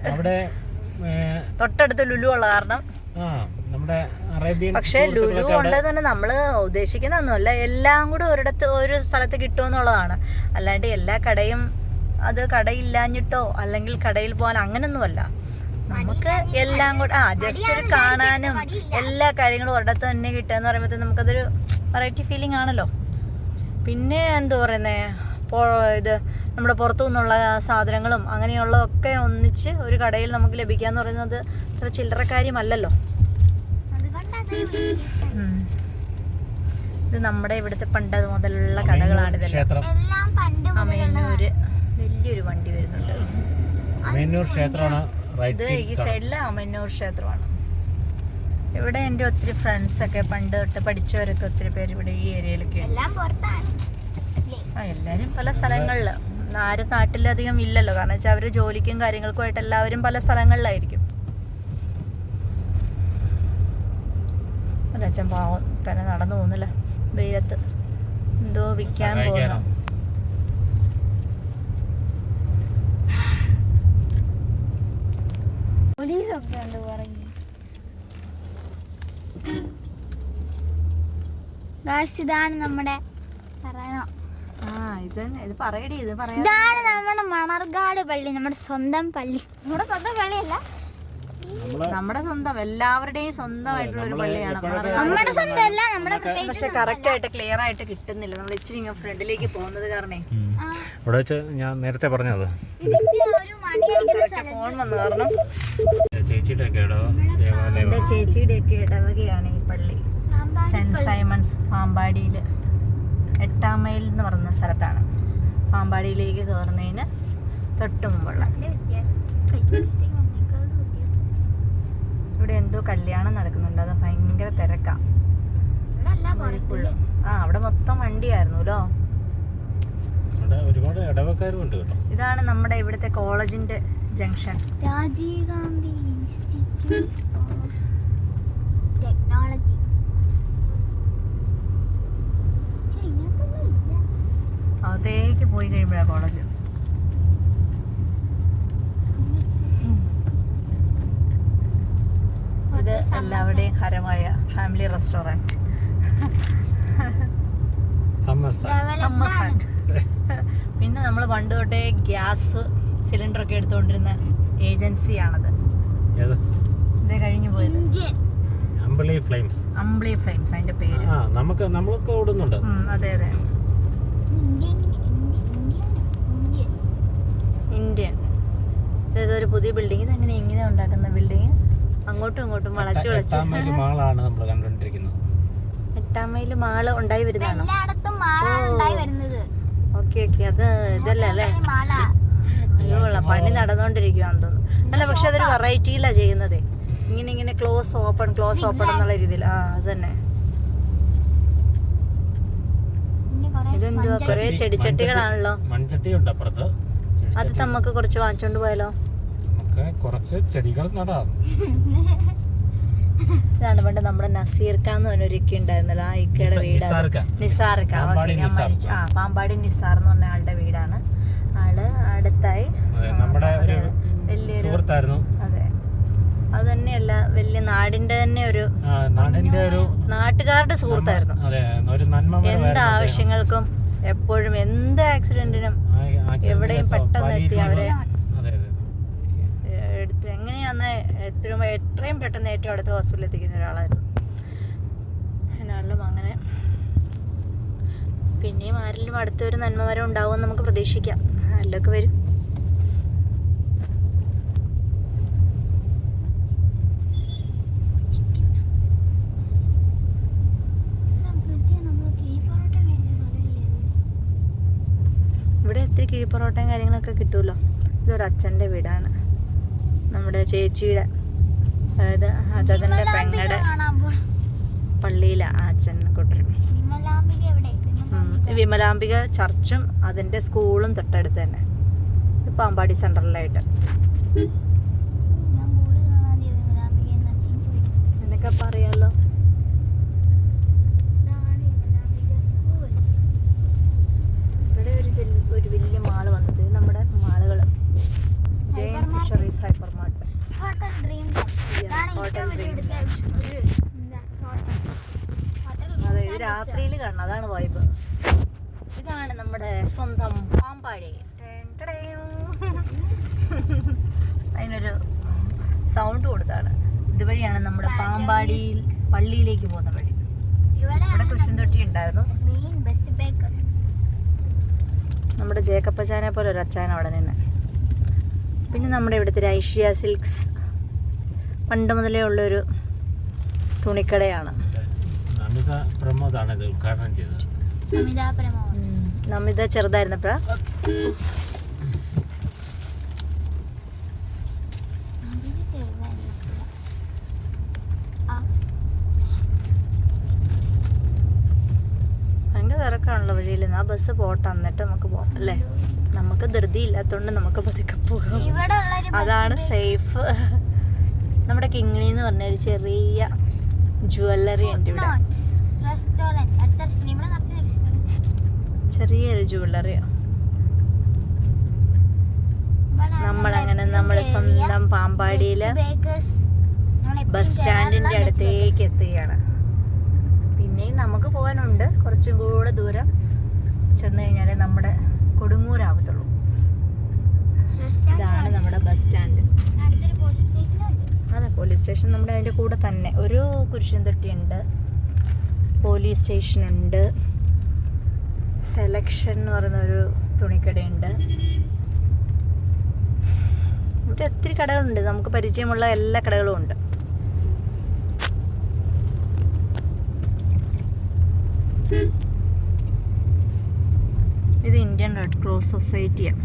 തൊട്ടടുത്ത് ലുലു ഉള്ള കാരണം. പക്ഷെ ലുലു ഉണ്ടെന്ന് തന്നെ നമ്മള് ഉദ്ദേശിക്കുന്നൊന്നുമല്ല, എല്ലാം കൂടെ ഒരിടത്ത് ഒരു സ്ഥലത്ത് കിട്ടുമെന്നുള്ളതാണ്. അല്ലാണ്ട് എല്ലാ കടയും അത് കടയില്ലാഞ്ഞിട്ടോ അല്ലെങ്കിൽ കടയിൽ പോകാൻ അങ്ങനൊന്നുമല്ല. നമുക്ക് എല്ലാം കൂടെ ജസ്റ്റ് ഒരു കാണാനും എല്ലാ കാര്യങ്ങളും ഒരിടത്ത് തന്നെ കിട്ടുക എന്ന് പറയുമ്പോൾ നമുക്കതൊരു വെറൈറ്റി ഫീലിംഗ് ആണല്ലോ. പിന്നെ എന്താ പറയുന്നേ, ഇത് നമ്മുടെ പുറത്തു നിന്നുള്ള സാധനങ്ങളും അങ്ങനെയുള്ളതൊക്കെ ഒന്നിച്ച് ഒരു കടയിൽ നമുക്ക് ലഭിക്കുക എന്ന് പറയുന്നത് അത്ര ചില്ലറ കാര്യമല്ലല്ലോ. ഇത് നമ്മുടെ ഇവിടുത്തെ പണ്ട് മുതലുള്ള കടകളാണ് ഇതെല്ലാം. അമേന്നൂര് വലിയൊരു വണ്ടി വരുന്നുണ്ട്. ഇത് ഈ സൈഡില് അമേന്നൂർ ക്ഷേത്രമാണ്. ഇവിടെ എൻ്റെ ഒത്തിരി ഫ്രണ്ട്സൊക്കെ പണ്ട് തൊട്ട് പഠിച്ചവരൊക്കെ ഒത്തിരി പേര് ഇവിടെ ഈ ഏരിയയിലൊക്കെ ഉണ്ട്. എല്ലാവരും പല സ്ഥലങ്ങളിൽ. ആരും നാട്ടിലധികം ഇല്ലല്ലോ, കാരണം വെച്ചാൽ അവർ ജോലിക്കും കാര്യങ്ങൾക്കുമായിട്ട് എല്ലാവരും പല സ്ഥലങ്ങളിലായിരിക്കും. അച്ഛൻ പാവം തന്നെ നടന്നു പോകുന്നില്ല വെയിലത്ത്, എന്തോ വിൽക്കാൻ പോകുന്നു. പോലീസൊക്കെ ഉണ്ട് പറഞ്ഞു. ഇതാണ് നമ്മുടെ ഇതാണ് നമ്മുടെ മണർകാട് പള്ളി, നമ്മുടെ സ്വന്തം പള്ളി. നമ്മുടെ സ്വന്തം പള്ളിയല്ല, നമ്മുടെ സ്വന്തം എല്ലാവരുടെയും സ്വന്തമായിട്ടുള്ള ഒരു പള്ളിയാണ്. നമ്മുടെ സ്വന്തമല്ല, നമ്മുടെ പക്ഷെ കറക്റ്റ് ആയിട്ട് ക്ലിയർ ആയിട്ട് കിട്ടുന്നില്ല. നമ്മൾ ഇച്ചിരി ഫ്രണ്ടിലേക്ക് പോകുന്നത് കാരണേ. ഇവിടെ വെച്ച് ഞാൻ നേരത്തെ പറഞ്ഞത് ഒരു മണിയടിക്കുന്ന ഫോൺ വന്നു കാരണം. ചേച്ചിയുടെ ഒക്കെ എൻ്റെ ചേച്ചിയുടെ ഒക്കെ ഇടവകയാണ് ഈ പള്ളി. സെന്റ് സൈമൺസ് പാമ്പാടിയിൽ 8-ാം മൈൽ എന്ന് പറയുന്ന സ്ഥലത്താണ്. പാമ്പാടിയിലേക്ക് കയറുന്നതിന് തൊട്ട് മുമ്പുള്ള. ഇവിടെ എന്തോ കല്യാണം നടക്കുന്നുണ്ട്. അത് ഭയങ്കര തിരക്കാ. അവിടെ മൊത്തം വണ്ടിയായിരുന്നല്ലോ. ഒരുപാട് ഇടവക്കാരും ഉണ്ട് കേട്ടോ. ഇതാണ് നമ്മുടെ ഇവിടുത്തെ കോളേജിന്റെ junction. Rajiv Gandhi institute of technology. അതേക്ക് പോയി കഴിയുമ്പോഴാണ് കോളേജ്. ഇത് എല്ലാവരുടെയും ഹരമായ ഫാമിലി റെസ്റ്റോറൻറ്റ് സമ്മർസാറ്റ്. പിന്നെ നമ്മൾ പണ്ട് തൊട്ടേ ഗ്യാസ് സിലിണ്ടർ ഒക്കെ എടുത്തുകൊണ്ടിരുന്ന ഏജൻസിയാണത്. ഇത് കഴിഞ്ഞു പോയത് അമ്പിളി ഫ്ലെയിംസ് അതിന്റെ പേര്. നമ്മൾക്ക് ഓടുന്നുണ്ട്. അതെ അതെ, ഇന്ത്യൻ. ഇതൊരു പുതിയ ബിൽഡിംഗ്. ഇതെങ്ങനെ ഇങ്ങനെ ഉണ്ടാക്കുന്ന ബിൽഡിംഗ്? അങ്ങോട്ടും ഇങ്ങോട്ടും വളച്ചു വളച്ച്. 8-ാം മൈൽ മാളാണ് നമ്മൾ കണ്ടുകൊണ്ടിരിക്കുന്നത്. 8-ാം മൈൽ മാള് ഉണ്ടായി വരുന്നതാണോ? ഓക്കെ ഓക്കെ, അത് ഇതല്ലേ അല്ലേ? അയ്യോ, പണി നടന്നുകൊണ്ടിരിക്കുവാന്ന് തോന്നുന്നു. അല്ല, പക്ഷെ അതൊരു വെറൈറ്റിയിലാ ചെയ്യുന്നതേ. ഇങ്ങനെ ഇങ്ങനെ ക്ലോസ് ഓപ്പൺ എന്നുള്ള രീതിയിൽ. അത് തന്നെ. ഇതെന്തുവാ, കൊറേ ചെടിച്ചട്ടികളാണല്ലോ. മൺചട്ടിയുണ്ട് അപ്പുറത്ത്. അത് നമുക്ക് കുറച്ച് വാങ്ങിച്ചോണ്ട് പോയാലോ? കുറച്ച് ചെടികൾ നടാം. ഇതാണ് പണ്ട് നമ്മുടെ നസീർക്കാന്ന് പറഞ്ഞൊരിക്ക ഉണ്ടായിരുന്നല്ലോ. ആ ഇക്കയുടെ വീട് നിസാർക്ക. പാമ്പാടി നിസാർ എന്ന് പറഞ്ഞ ആളുടെ വീടാണ്. ആള് അടുത്തായി വലിയൊരു സുഹൃത്തായിരുന്നു. അതെ, അത് തന്നെയല്ല, വലിയ നാടിന്റെ തന്നെ ഒരു നാട്ടുകാരുടെ സുഹൃത്തായിരുന്നു. എന്ത് ആവശ്യങ്ങൾക്കും എപ്പോഴും എന്ത് ആക്സിഡന്റിനും എവിടെയും പെട്ടെന്ന് എത്തി അവരെ എടുത്ത് എങ്ങനെയാന്ന് എത്രയും പെട്ടെന്ന് ഏറ്റവും അടുത്ത ഹോസ്പിറ്റലിൽ എത്തിക്കുന്ന ഒരാളായിരുന്നു. എന്നാലും അങ്ങനെ പിന്നെയും ആരെങ്കിലും അടുത്തൊരു നന്മമരം ഉണ്ടാവുമെന്ന് നമുക്ക് പ്രതീക്ഷിക്കാം. ആരിലൊക്കെ വരും. ഇവിടെ ഇത്തിരി കിഴിപ്പൊറോട്ടയും കാര്യങ്ങളൊക്കെ കിട്ടുമല്ലോ. ഇതൊരു അച്ഛൻ്റെ വീടാണ്, നമ്മുടെ ചേച്ചിയുടെ, അതായത് അച്ഛൻ്റെ പെങ്ങടെ പള്ളിയിലെ ആ അച്ഛൻ കൂട്ടരും. വിമലാംബിക ചർച്ചും അതിൻ്റെ സ്കൂളും തൊട്ടടുത്ത് തന്നെ, പാമ്പാടി സെൻട്രലായിട്ട്. എന്നൊക്കെ പറയാലോ. ഇവിടെ ഒരു വലിയ മാള് വന്നത്, നമ്മുടെ മാളുകൾ ജെയിൻ ഫിഷറീസ് ഹൈപ്പർ മാർട്ട്. അതെ, ഇത് രാത്രിയിൽ കാണണം, അതാണ് വൈബ്. ഇതാണ് നമ്മുടെ സ്വന്തം പാമ്പാടി. അതിനൊരു സൗണ്ട് കൊടുത്താണ്. ഇതുവഴിയാണ് നമ്മുടെ പാമ്പാടിയിൽ പള്ളിയിലേക്ക് പോകുന്ന വഴി. ഇവിടെ കുശുന്തൊട്ടി ഉണ്ടായിരുന്നു. നമ്മുടെ ജേക്കപ്പച്ചാനെ പോലെ ഒരു അച്ചായൻ അവിടെ നിന്ന്. പിന്നെ നമ്മുടെ ഇവിടുത്തെ ഒരു ഐഷ്യ സിൽക്സ് പണ്ട് മുതലേ ഉള്ളൊരു തുണിക്കടയാണ്. നമിത ചെറുതായിരുന്നപ്പോഴാ. ഭയങ്കര തിരക്കാണല്ലോ വഴിയിൽ. ആ ബസ് പോട്ടെ, എന്നിട്ട് നമുക്ക് പോകാം അല്ലേ? നമുക്ക് ധൃതി ഇല്ലാത്തതുകൊണ്ട് നമുക്ക് പതുക്കെ പോകാം. അതാണ് സേഫ്. നമ്മുടെ കിങ്ങിണി എന്ന് പറഞ്ഞ ഒരു ചെറിയ ജുവല്ലറി ഉണ്ട് ഇവിടെ. ചെറിയൊരു ജുവല്ലറിയാണ്. നമ്മളങ്ങനെ നമ്മൾ സ്വന്തം പാമ്പാടിയില് ബസ് സ്റ്റാൻഡിന്റെ അടുത്തേക്ക് എത്തുകയാണ്. പിന്നെയും നമുക്ക് പോകാനുണ്ട്, കുറച്ചും കൂടെ ദൂരം ചെന്ന് കഴിഞ്ഞാലേ നമ്മുടെ കൊടുങ്ങൂരാവത്തുള്ളൂ. ഇതാണ് നമ്മുടെ ബസ് സ്റ്റാൻഡ്. അടുത്തൊരു പോലീസ് സ്റ്റേഷനുണ്ട്. അതെ, പോലീസ് സ്റ്റേഷൻ നമ്മുടെ അതിൻ്റെ കൂടെ തന്നെ. ഒരു കുരിശുംതൊട്ടിയുണ്ട്, പോലീസ് സ്റ്റേഷനുണ്ട്, സെലക്ഷൻ എന്ന് പറയുന്നൊരു തുണിക്കടയുണ്ട്. ഇവിടെ ഒത്തിരി കടകളുണ്ട്, നമുക്ക് പരിചയമുള്ള എല്ലാ കടകളും ഉണ്ട്. ഇത് ഇന്ത്യൻ റെഡ് ക്രോസ് സൊസൈറ്റിയാണ്.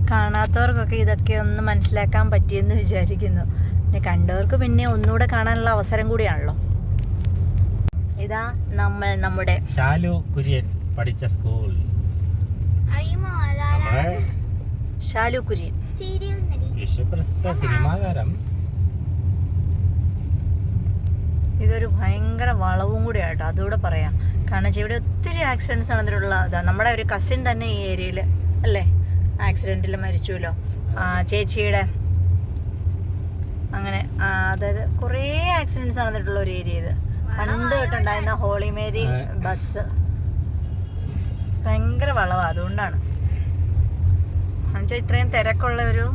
കാണാത്തവർക്കൊക്കെ ഇതൊക്കെ ഒന്ന് മനസ്സിലാക്കാൻ പറ്റിയെന്ന് വിചാരിക്കുന്നു. പിന്നെ കണ്ടവർക്ക് പിന്നെ ഒന്നുകൂടെ കാണാനുള്ള അവസരം കൂടിയാണല്ലോ. ഇതാ നമ്മുടെ ശാലു കുര്യൻ പഠിച്ച സ്കൂൾ. അറിയുമോ അതാരാ? ശാലു കുര്യൻ സീരിയൽ നടി. വിശ്വപ്രസിദ്ധ സിനിമാതാരം. ഇതൊരു ഭയങ്കര വളവും കൂടിയാട്ടോ, അതുകൂടെ പറയാം. കാരണം വെച്ചാൽ ഇവിടെ ഒത്തിരി ആക്സിഡൻറ്റ്സ് നടന്നിട്ടുള്ള ഇതാണ്. നമ്മുടെ ഒരു കസിൻ തന്നെ ഈ ഏരിയയിൽ അല്ലേ ആക്സിഡൻറ്റിൽ മരിച്ചുല്ലോ. ചേച്ചിയുടെ അങ്ങനെ അതായത് കുറേ ആക്സിഡൻറ്റ്സ് നടന്നിട്ടുള്ള ഒരു ഏരിയ ഇത്. പണ്ട് തൊട്ടുണ്ടായിരുന്ന ഹോളി മേരി ബസ് ഭയങ്കര വളവാണ്, അതുകൊണ്ടാണ്. എന്നുവെച്ചാൽ ഇത്രയും തിരക്കുള്ള ഒരു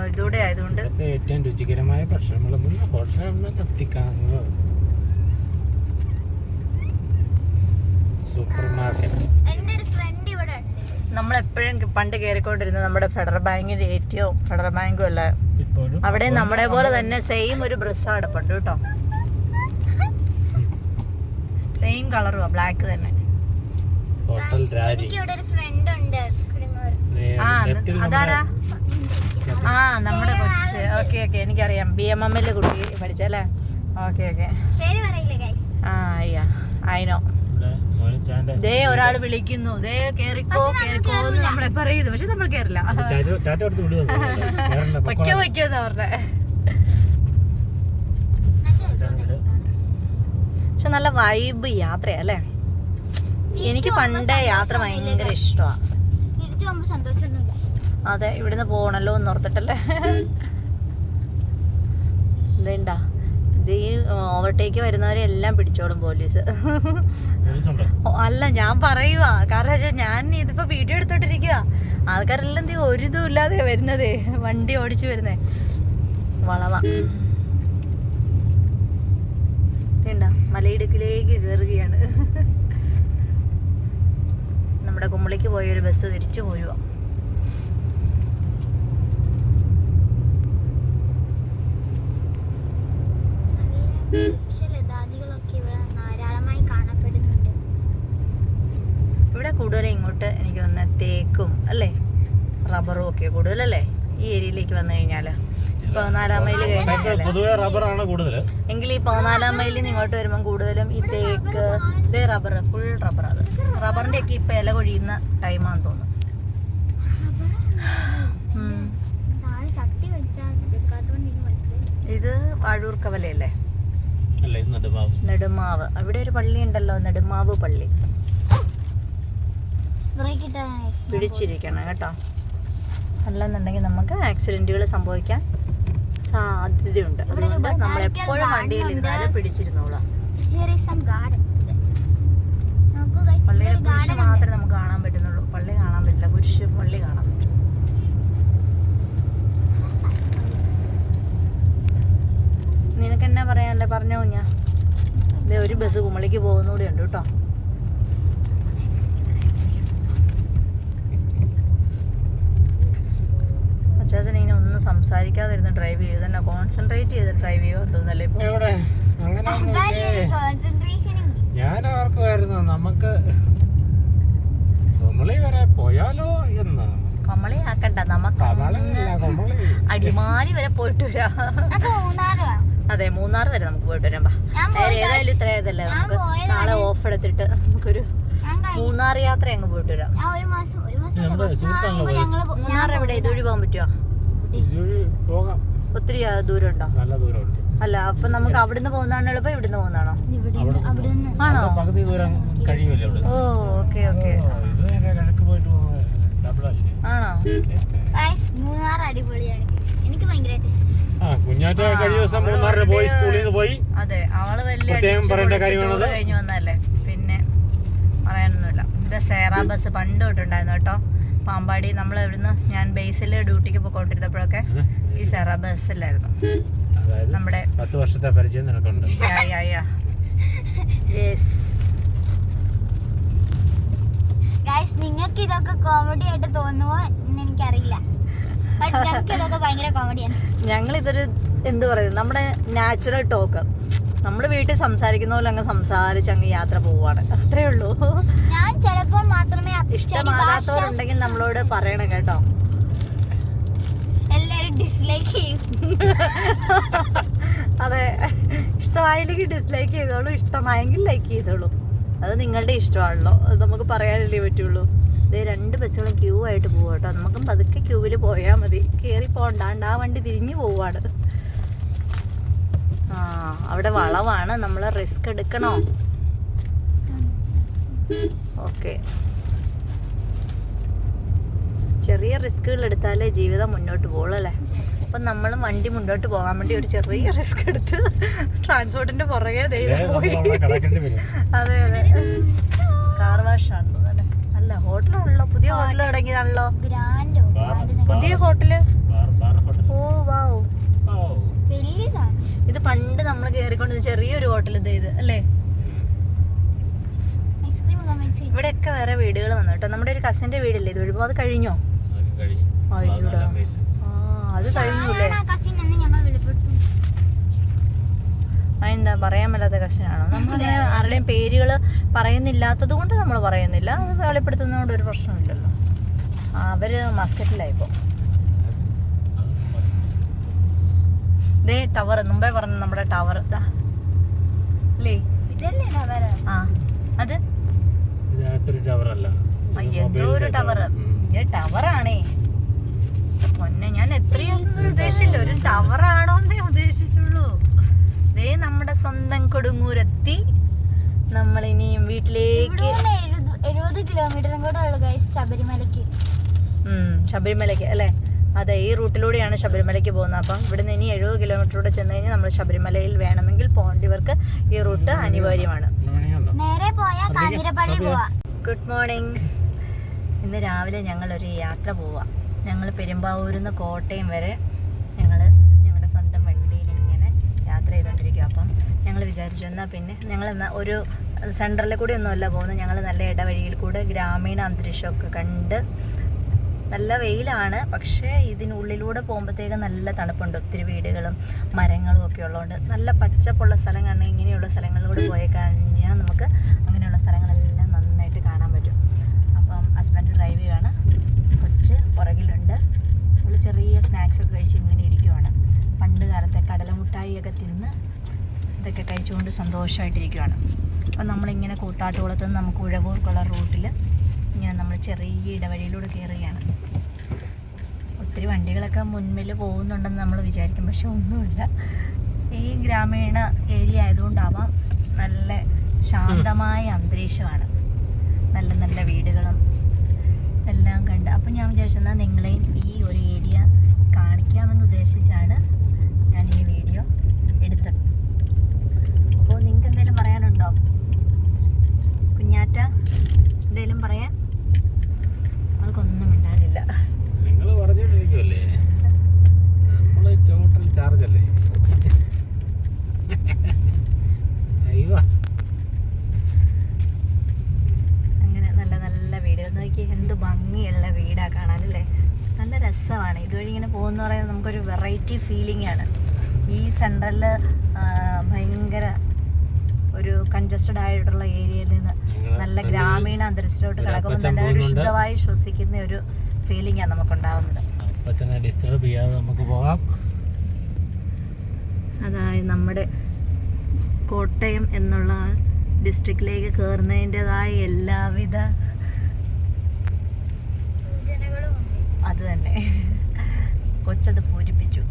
ഇതൂടെ ആയതുകൊണ്ട്. ഏറ്റവും രുചികരമായ ഭക്ഷണങ്ങളൊന്നും ഹോട്ടലൊന്നും എത്തിക്കാങ്ങ്. Super market. എൻ്റെ ഒരു ഫ്രണ്ട് ഇവിടെ ഉണ്ട്. നമ്മളെപ്പോഴും പണ്ട് കയറിക്കൊണ്ടിരുന്നത് നമ്മുടെ ഫെഡറൽ ബാങ്കിൻ്റെ ഏറ്റവും ഫെഡറൽ ബാങ്കും അല്ല, ഇപ്പോഴും അവിടെ നമ്മളെ പോലെ തന്നെ സെയിം ഒരു ബ്രസ്സാണ് കിടപ്പുണ്ട് കേട്ടോ. സെയിം കളറുവാ, ബ്ലാക്ക് തന്നെ. ഹോട്ടൽ രാജി. എനിക്ക് ഇവിടെ ഒരു ഫ്രണ്ട് ഉണ്ട് കിടങ്ങൂർ. അതാരാ? നമ്മുടെ കൊച്ച്. ഓക്കെ എനിക്കറിയാം. BMM കുട്ടി പഠിച്ചല്ലേ? ഓക്കെ പേര് പറയില്ലേ ഗൈസ്? അയ്യാ ഐനോ. ദേ ഒരാൾ വിളിക്കുന്നു, ദേ കേറിക്കോ എന്ന് നമ്മളെ പറയുന്നു, പക്ഷെ നമ്മൾ കേറില്ല. വയ്ക്കോന്ന് പറഞ്ഞേ. പക്ഷെ നല്ല വൈബ് യാത്രയല്ലേ. എനിക്ക് പണ്ടേ യാത്ര ഭയങ്കര ഇഷ്ടമാണ്. തിരിച്ചു പോകുമ്പോ സന്തോഷമൊന്നുമില്ല. അതെ, ഇവിടുന്ന് പോകണല്ലോ എന്ന് ഓർത്തിട്ടല്ലേ. ഇതേണ്ടാ, ഇത് ഈ ഓവർടേക്ക് വരുന്നവരെ എല്ലാം പിടിച്ചോളും പോലീസ്. അല്ല, ഞാൻ പറയുവാ, കാരണം വെച്ചാൽ ഞാൻ ഇതിപ്പോ വീഡിയോ എടുത്തോണ്ടിരിക്കുക. ആൾക്കാരെല്ലാം എന്ത് ഒരു ഇതും ഇല്ലാതെ വരുന്നതേ, വണ്ടി ഓടിച്ചു വരുന്നേ. വളവാ ഇതേണ്ട, മലയിടുക്കിലേക്ക് കയറുകയാണ്. നമ്മുടെ കുമ്പളിക്ക് പോയ ഒരു ബസ് തിരിച്ചു പോരുവാ. ലതാദികളൊക്കെ ഇവിടെ ധാരാളമായി കാണപ്പെടുന്നുണ്ട്. ഇവിടെ കൂടുതലും ഇങ്ങോട്ട് എനിക്ക് തോന്നുന്നത് തേക്കും അല്ലേ റബ്ബറും ഒക്കെ കൂടുതലല്ലേ ഈ ഏരിയയിലേക്ക് വന്നു കഴിഞ്ഞാല്. 14 മൈൽ കഴിഞ്ഞാൽ പൊതുവെ റബ്ബറാണ് കൂടുതൽ. എങ്കിൽ ഈ 14 മൈലിൽ നിന്ന് ഇങ്ങോട്ട് വരുമ്പോൾ കൂടുതലും ഈ തേക്ക്, ഇതേ റബ്ബർ, ഫുൾ റബ്ബർ. അത് റബ്ബറിന്റെ ഒക്കെ ഇപ്പൊ ഇല കൊഴിയുന്ന ടൈമാന്ന് തോന്നുന്നു. ഇത് വാഴൂർ കവലയല്ലേ? നെടുമാവ്. അവിടെ ഒരു പള്ളി ഉണ്ടല്ലോ, നെടുമാവ് പള്ളി. പിടിച്ചിരിക്കണം കേട്ടോ, അല്ലെന്നുണ്ടെങ്കിൽ നമുക്ക് ആക്സിഡന്റുകൾ സംഭവിക്കാൻ സാധ്യതയുണ്ട്. അതുകൊണ്ട് നമ്മൾ എപ്പോഴും വണ്ടിയിൽ ഇരുന്നാലും പിടിച്ചിരുന്നോളാം. പള്ളിയുടെ കുരിശ് മാത്രമേ നമുക്ക് കാണാൻ പറ്റുന്നുള്ളൂ, പള്ളി കാണാൻ പറ്റില്ല. കുരിശ് പള്ളി കാണാം. നിനക്ക് എന്നാ പറയാനല്ലേ? പറഞ്ഞോ ഞാൻ. ഒരു ബസ് കുമളിക്ക് പോകുന്നൂടെ ഉണ്ട് കേട്ടോ. അച്ചാച്ചൻ ഇങ്ങനെ ഒന്നും സംസാരിക്കാതിരുന്ന് ഡ്രൈവ് ചെയ്ത് തന്നെ കോൺസെൻട്രേറ്റ് ചെയ്ത് ഡ്രൈവ് ചെയ്യുമോ തോന്നല്ലേ ഇപ്പൊ? ഞാൻ ഓർക്കുമായിരുന്നു നമുക്ക് കുമളി വരെ പോയാലോ എന്ന്. കമളി ആക്കണ്ട, നമുക്ക് അടിമാലി വരെ പോയിട്ട് വരാം. അതെ, മൂന്നാർ വരെ നമുക്ക് പോയിട്ട് വരാം. നേരെ ഏതായാലും ഇത്ര ഏതല്ലേ, നമുക്ക് നാളെ ഓഫ് എടുത്തിട്ട് നമുക്കൊരു മൂന്നാർ യാത്ര അങ്ങ് പോയിട്ട് വരാം. മൂന്നാർ എവിടെ? ഇതുവഴി പോകാൻ പറ്റുമോ? ഒത്തിരി ദൂരം ഉണ്ടോ? നല്ല ദൂരമുണ്ട്. അല്ല, അപ്പൊ നമുക്ക് അവിടുന്ന് പോകുന്നതാണോ എളുപ്പം, ഇവിടുന്ന് പോകുന്നതാണോ? ആണോ? പകുതി ദൂരം കഴിയുമല്ലോ. ഓ, ഓക്കെ. ആണോ? മൂന്നാർ അടിപൊളിയാണ്, എനിക്ക് ഭയങ്കരമായിട്ട് ഇഷ്ടം. കുഞ്ഞാറ്റ കഴിഞ്ഞ ദിവസം മൂന്നാറിന് പോയി, സ്കൂളിൽ നിന്ന് പോയി. അതെ, അവള് വലിയ കഴിഞ്ഞു വന്നല്ലേ. പിന്നെ സെറാ ബസ് പണ്ട് തൊട്ടുണ്ടായിരുന്നു കേട്ടോ. പാമ്പാടി നമ്മൾ ഇവിടുന്ന് ഞാൻ ബേസിൽ ഡ്യൂട്ടിക്ക് പോയിക്കൊണ്ടിരുന്നപ്പോഴൊക്കെ ഈ സെറാ ബസ്സിലായിരുന്നു. നമ്മുടെ 10 വർഷത്തെ പരിചയം നിനക്കുണ്ട്. ഗൈസ്, നിങ്ങൾക്ക് ഇതൊക്കെ കോമഡി ആയിട്ട് തോന്നുമോ എന്ന് എനിക്കറിയില്ല. ബട്ട് ഞങ്ങൾക്ക് ഇതൊക്കെ ഭയങ്കര കോമഡിയാണ്. ഞങ്ങളിതൊരു എന്ത് പറയുന്നത്, നമ്മുടെ നാച്ചുറൽ ടോക്ക്, നമ്മൾ വീട്ടിൽ സംസാരിക്കുന്ന പോലെ അങ്ങ് സംസാരിച്ച് അങ്ങ് യാത്ര പോവാണ്, അത്രേ ഉള്ളൂ. ഞാൻ ചിലപ്പോൾ മാത്രമേ ഇഷ്ടമാകാത്തവരുണ്ടെങ്കിൽ നമ്മളോട് പറയണം കേട്ടോ. എല്ലാവരും ഡിസ്ലൈക്ക് ചെയ്യും. അതെ, ഇഷ്ടമായില്ലെങ്കിൽ ഡിസ്ലൈക്ക് ചെയ്തോളൂ, ഇഷ്ടമായെങ്കിൽ ലൈക്ക് ചെയ്തോളൂ. അത് നിങ്ങളുടെ ഇഷ്ടമാണല്ലോ, അത് നമുക്ക് പറയാനല്ലേ പറ്റുള്ളൂ. ഇതേ 2 ബസ്സുകളും ക്യൂ ആയിട്ട് പോവാം കേട്ടോ. നമുക്കും പതുക്കെ ക്യൂവിൽ പോയാൽ മതി, കയറി പോകണ്ടാണ്ട് ആ വണ്ടി തിരിഞ്ഞു പോവാണ്. അവിടെ വളവാണ്, നമ്മൾ റിസ്ക് എടുക്കണോ? ഓക്കെ, ചെറിയ റിസ്കുകൾ എടുത്താലേ ജീവിതം മുന്നോട്ട് പോകുള്ളൂ അല്ലേ. അപ്പം നമ്മളും വണ്ടി മുന്നോട്ട് പോകാൻ വേണ്ടി ഒരു ചെറിയ റിസ്ക് എടുത്ത് ട്രാൻസ്പോർട്ടിന്റെ പുറകെ പോയി. അതെ അതെ, കാർ വാഷ് ആണല്ലോ അല്ലേ? അല്ല, ഹോട്ടലാണല്ലോ, പുതിയ ഹോട്ടൽ തുടങ്ങിയതാണല്ലോ, പുതിയ ഹോട്ടല്. ഓ വാവ്, വലിയതാണ്. ഇത് പണ്ട് നമ്മൾ കയറിക്കൊണ്ടിരുന്ന ചെറിയൊരു ഹോട്ടൽ ഇത് അല്ലേ? ഇവിടെയൊക്കെ വേറെ വീടുകൾ വന്നു കേട്ടോ. നമ്മുടെ ഒരു കസിന്റെ വീടല്ലേ ഇത് ഒഴിപ്പോ? അത് കഴിഞ്ഞോ? അയ്യോടാ, അത് കഴിഞ്ഞില്ലേ? അതെന്താ പറയാൻ പറ്റാത്ത കസിനാണോ? നമ്മളങ്ങനെ ആരുടെയും പേരുകൾ പറയുന്നില്ലാത്തത് കൊണ്ട് നമ്മൾ പറയുന്നില്ല. അത് വെളിപ്പെടുത്തുന്നതുകൊണ്ട് ഒരു പ്രശ്നമില്ലല്ലോ. അവര് മസ്കറ്റിലായിപ്പോ. ദേ ടവർ, മുമ്പേ പറഞ്ഞു നമ്മുടെ ടവർ അല്ലേ? ആ, അത് എന്തോ ഒരു ടവർ, ടവറാണേ പൊന്നെ. ഞാൻ എത്രയൊന്നും ഉദ്ദേശിച്ചില്ല, ഒരു ടവറാണോന്നേ ഉദ്ദേശിച്ചുള്ളൂ. ദേ നമ്മുടെ സ്വന്തം കൊടുങ്ങൂരെത്തി. നമ്മൾ ഇനിയും വീട്ടിലേക്ക് 70 കിലോമീറ്ററും കൂടെ ഉള്ളു ഗൈസ് ശബരിമലയ്ക്ക്. ശബരിമലയ്ക്ക് അല്ലേ? അതെ, ഈ റൂട്ടിലൂടെയാണ് ശബരിമലയ്ക്ക് പോകുന്നത്. അപ്പം ഇവിടുന്ന് ഇനി 70 കിലോമീറ്ററൂടെ ചെന്ന് കഴിഞ്ഞാൽ നമ്മൾ ശബരിമലയിൽ വേണമെങ്കിൽ പോകേണ്ടവർക്ക് ഈ റൂട്ട് അനിവാര്യമാണ്. നേരെ പോയാൽ കാഞ്ഞിരപ്പള്ളി പോവാം. Good morning. ഇന്ന് രാവിലെ ഞങ്ങളൊരു യാത്ര പോവാം. ഞങ്ങൾ പെരുമ്പാവൂരിൽ നിന്ന് കോട്ടയം വരെ ഞങ്ങളുടെ സ്വന്തം വണ്ടിയിൽ ഇങ്ങനെ യാത്ര ചെയ്തുകൊണ്ടിരിക്കുക. അപ്പം ഞങ്ങൾ വിചാരിച്ചു എന്നാൽ പിന്നെ ഞങ്ങൾ ഒരു സെൻറ്ററിൽ കൂടി ഒന്നുമല്ല പോകുന്നത്, ഞങ്ങൾ നല്ല ഇടവഴിയിൽ കൂടെ ഗ്രാമീണ അന്തരീക്ഷമൊക്കെ കണ്ട്. നല്ല വെയിലാണ്, പക്ഷേ ഇതിനുള്ളിലൂടെ പോകുമ്പോഴത്തേക്കും നല്ല തണുപ്പുണ്ട്. ഒത്തിരി വീടുകളും മരങ്ങളും ഒക്കെ ഉള്ളതുകൊണ്ട് നല്ല പച്ചപ്പുള്ള സ്ഥലം കാണാൻ. ഇങ്ങനെയുള്ള സ്ഥലങ്ങളിലൂടെ പോയി കഴിഞ്ഞാൽ നമുക്ക് അങ്ങനെയുള്ള സ്ഥലങ്ങളെല്ലാം നന്നായിട്ട് കാണാൻ പറ്റും. അപ്പം ഹസ്ബൻഡ് ഡ്രൈവ് ചെയ്യുകയാണ്, കൊച്ച് പുറകിലുണ്ട്. നമ്മൾ ചെറിയ സ്നാക്സൊക്കെ കഴിച്ച് ഇങ്ങനെ ഇരിക്കുവാണ്. പണ്ട് കാലത്തെ കടലമുട്ടായിയൊക്കെ തിന്ന് ഇതൊക്കെ കഴിച്ചുകൊണ്ട് സന്തോഷമായിട്ടിരിക്കുവാണ്. അപ്പം നമ്മളിങ്ങനെ കൂത്താട്ടുകുളത്ത് നിന്ന് നമുക്ക് ഉഴവൂർക്കുള്ള റൂട്ടിൽ ഇങ്ങനെ നമ്മൾ ചെറിയ ഇടവഴിയിലൂടെ കയറുകയാണ്. ഒത്തിരി വണ്ടികളൊക്കെ മുൻപിൽ പോകുന്നുണ്ടെന്ന് നമ്മൾ വിചാരിക്കും, പക്ഷെ ഒന്നുമില്ല. ഈ ഗ്രാമീണ ഏരിയ ആയതുകൊണ്ടാവാം നല്ല ശാന്തമായ അന്തരീക്ഷമാണ്, നല്ല നല്ല വീടുകളും എല്ലാം കണ്ട്. അപ്പം ഞാൻ വിചാരിച്ചെന്നാൽ നിങ്ങളെയും ഈ ഒരു ഏരിയ കാണിക്കാമെന്ന് ഉദ്ദേശിച്ചാണ് ഞാൻ ഈ വീഡിയോ എടുത്തത്. അപ്പോൾ നിങ്ങൾക്ക് എന്തെങ്കിലും പറയാനുണ്ടോ കുഞ്ഞാറ്റ? എന്തെങ്കിലും പറയാൻ? ആൾക്കൊന്നും മിണ്ടാനില്ല. നിങ്ങൾ പറഞ്ഞോണ്ടിരിക്കുമല്ലേ, നമ്മള് ടോട്ടൽ ചാർജ് അല്ലേ? അയ്യോ, അങ്ങനെ നല്ല നല്ല വീടുകൾ നോക്കി, എന്ത് ഭംഗിയുള്ള വീടാ കാണാനല്ലേ, നല്ല രസമാണ്. ഇതുവഴി ഇങ്ങനെ പോകുന്ന പറയുന്നത് നമുക്കൊരു വെറൈറ്റി ഫീലിംഗ് ആണ്. ഈ സെൻട്രലിൽ ഭയങ്കര ഒരു കൺജസ്റ്റഡ് ആയിട്ടുള്ള ഏരിയയിൽ നിന്ന് നല്ല ഗ്രാമീണ അന്തരീക്ഷത്തിലോട്ട് കിടക്കുമ്പോൾ തന്നെ ഒരു ശുദ്ധമായി ശ്വസിക്കുന്ന ഒരു ഫീലിംഗ് ആണ് നമുക്കുണ്ടാവുന്നത്. ഡിസ്റ്റർബ് ചെയ്യാതെ നമുക്ക് പോകാം. അതായത് നമ്മുടെ കോട്ടയം എന്നുള്ള ഡിസ്ട്രിക്റ്റിലേക്ക് കയറുന്നതിൻ്റെതായ എല്ലാവിധ അത് തന്നെ കൊച്ചത് പൂരിപ്പിച്ചു.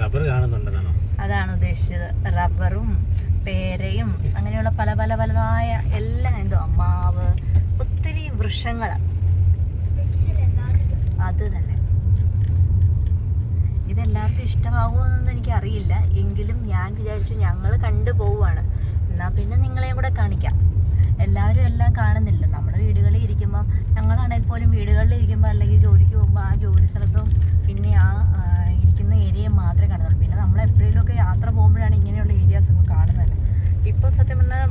റബ്ബർ കാണുന്നുണ്ടെന്നാണോ? അതാണ് ഉദ്ദേശിച്ചത്. റബ്ബറും പേരയും അങ്ങനെയുള്ള പല പല പലതായ എല്ലാം, എന്തോ മാവ്, ഒത്തിരി വൃക്ഷങ്ങൾ, അത് തന്നെ. ഇതെല്ലാവർക്കും ഇഷ്ടമാകുമെന്നൊന്നും എനിക്കറിയില്ല, എങ്കിലും ഞാൻ വിചാരിച്ചു ഞങ്ങൾ കണ്ടു പോവുകയാണ്, എന്നാൽ പിന്നെ നിങ്ങളെയും കൂടെ കാണിക്കാം. എല്ലാവരും എല്ലാം കാണുന്നില്ല. നമ്മൾ വീടുകളിൽ ഇരിക്കുമ്പോൾ, ഞങ്ങളാണെങ്കിൽ പോലും വീടുകളിൽ ഇരിക്കുമ്പോൾ അല്ലെങ്കിൽ ജോലിക്ക് പോകുമ്പോൾ ആ ജോലി സ്ഥലത്തും പിന്നെ ആ ഇരിക്കുന്ന ഏരിയ മാത്രമേ കാണുന്നുള്ളൂ. പിന്നെ നമ്മൾ എപ്പോഴെങ്കിലുമൊക്കെ യാത്ര പോകുമ്പോഴാണ് ഇങ്ങനെയുള്ള ഏരിയാസൊക്കെ കാണുന്നത്. ഇപ്പോൾ സത്യം പറഞ്ഞാൽ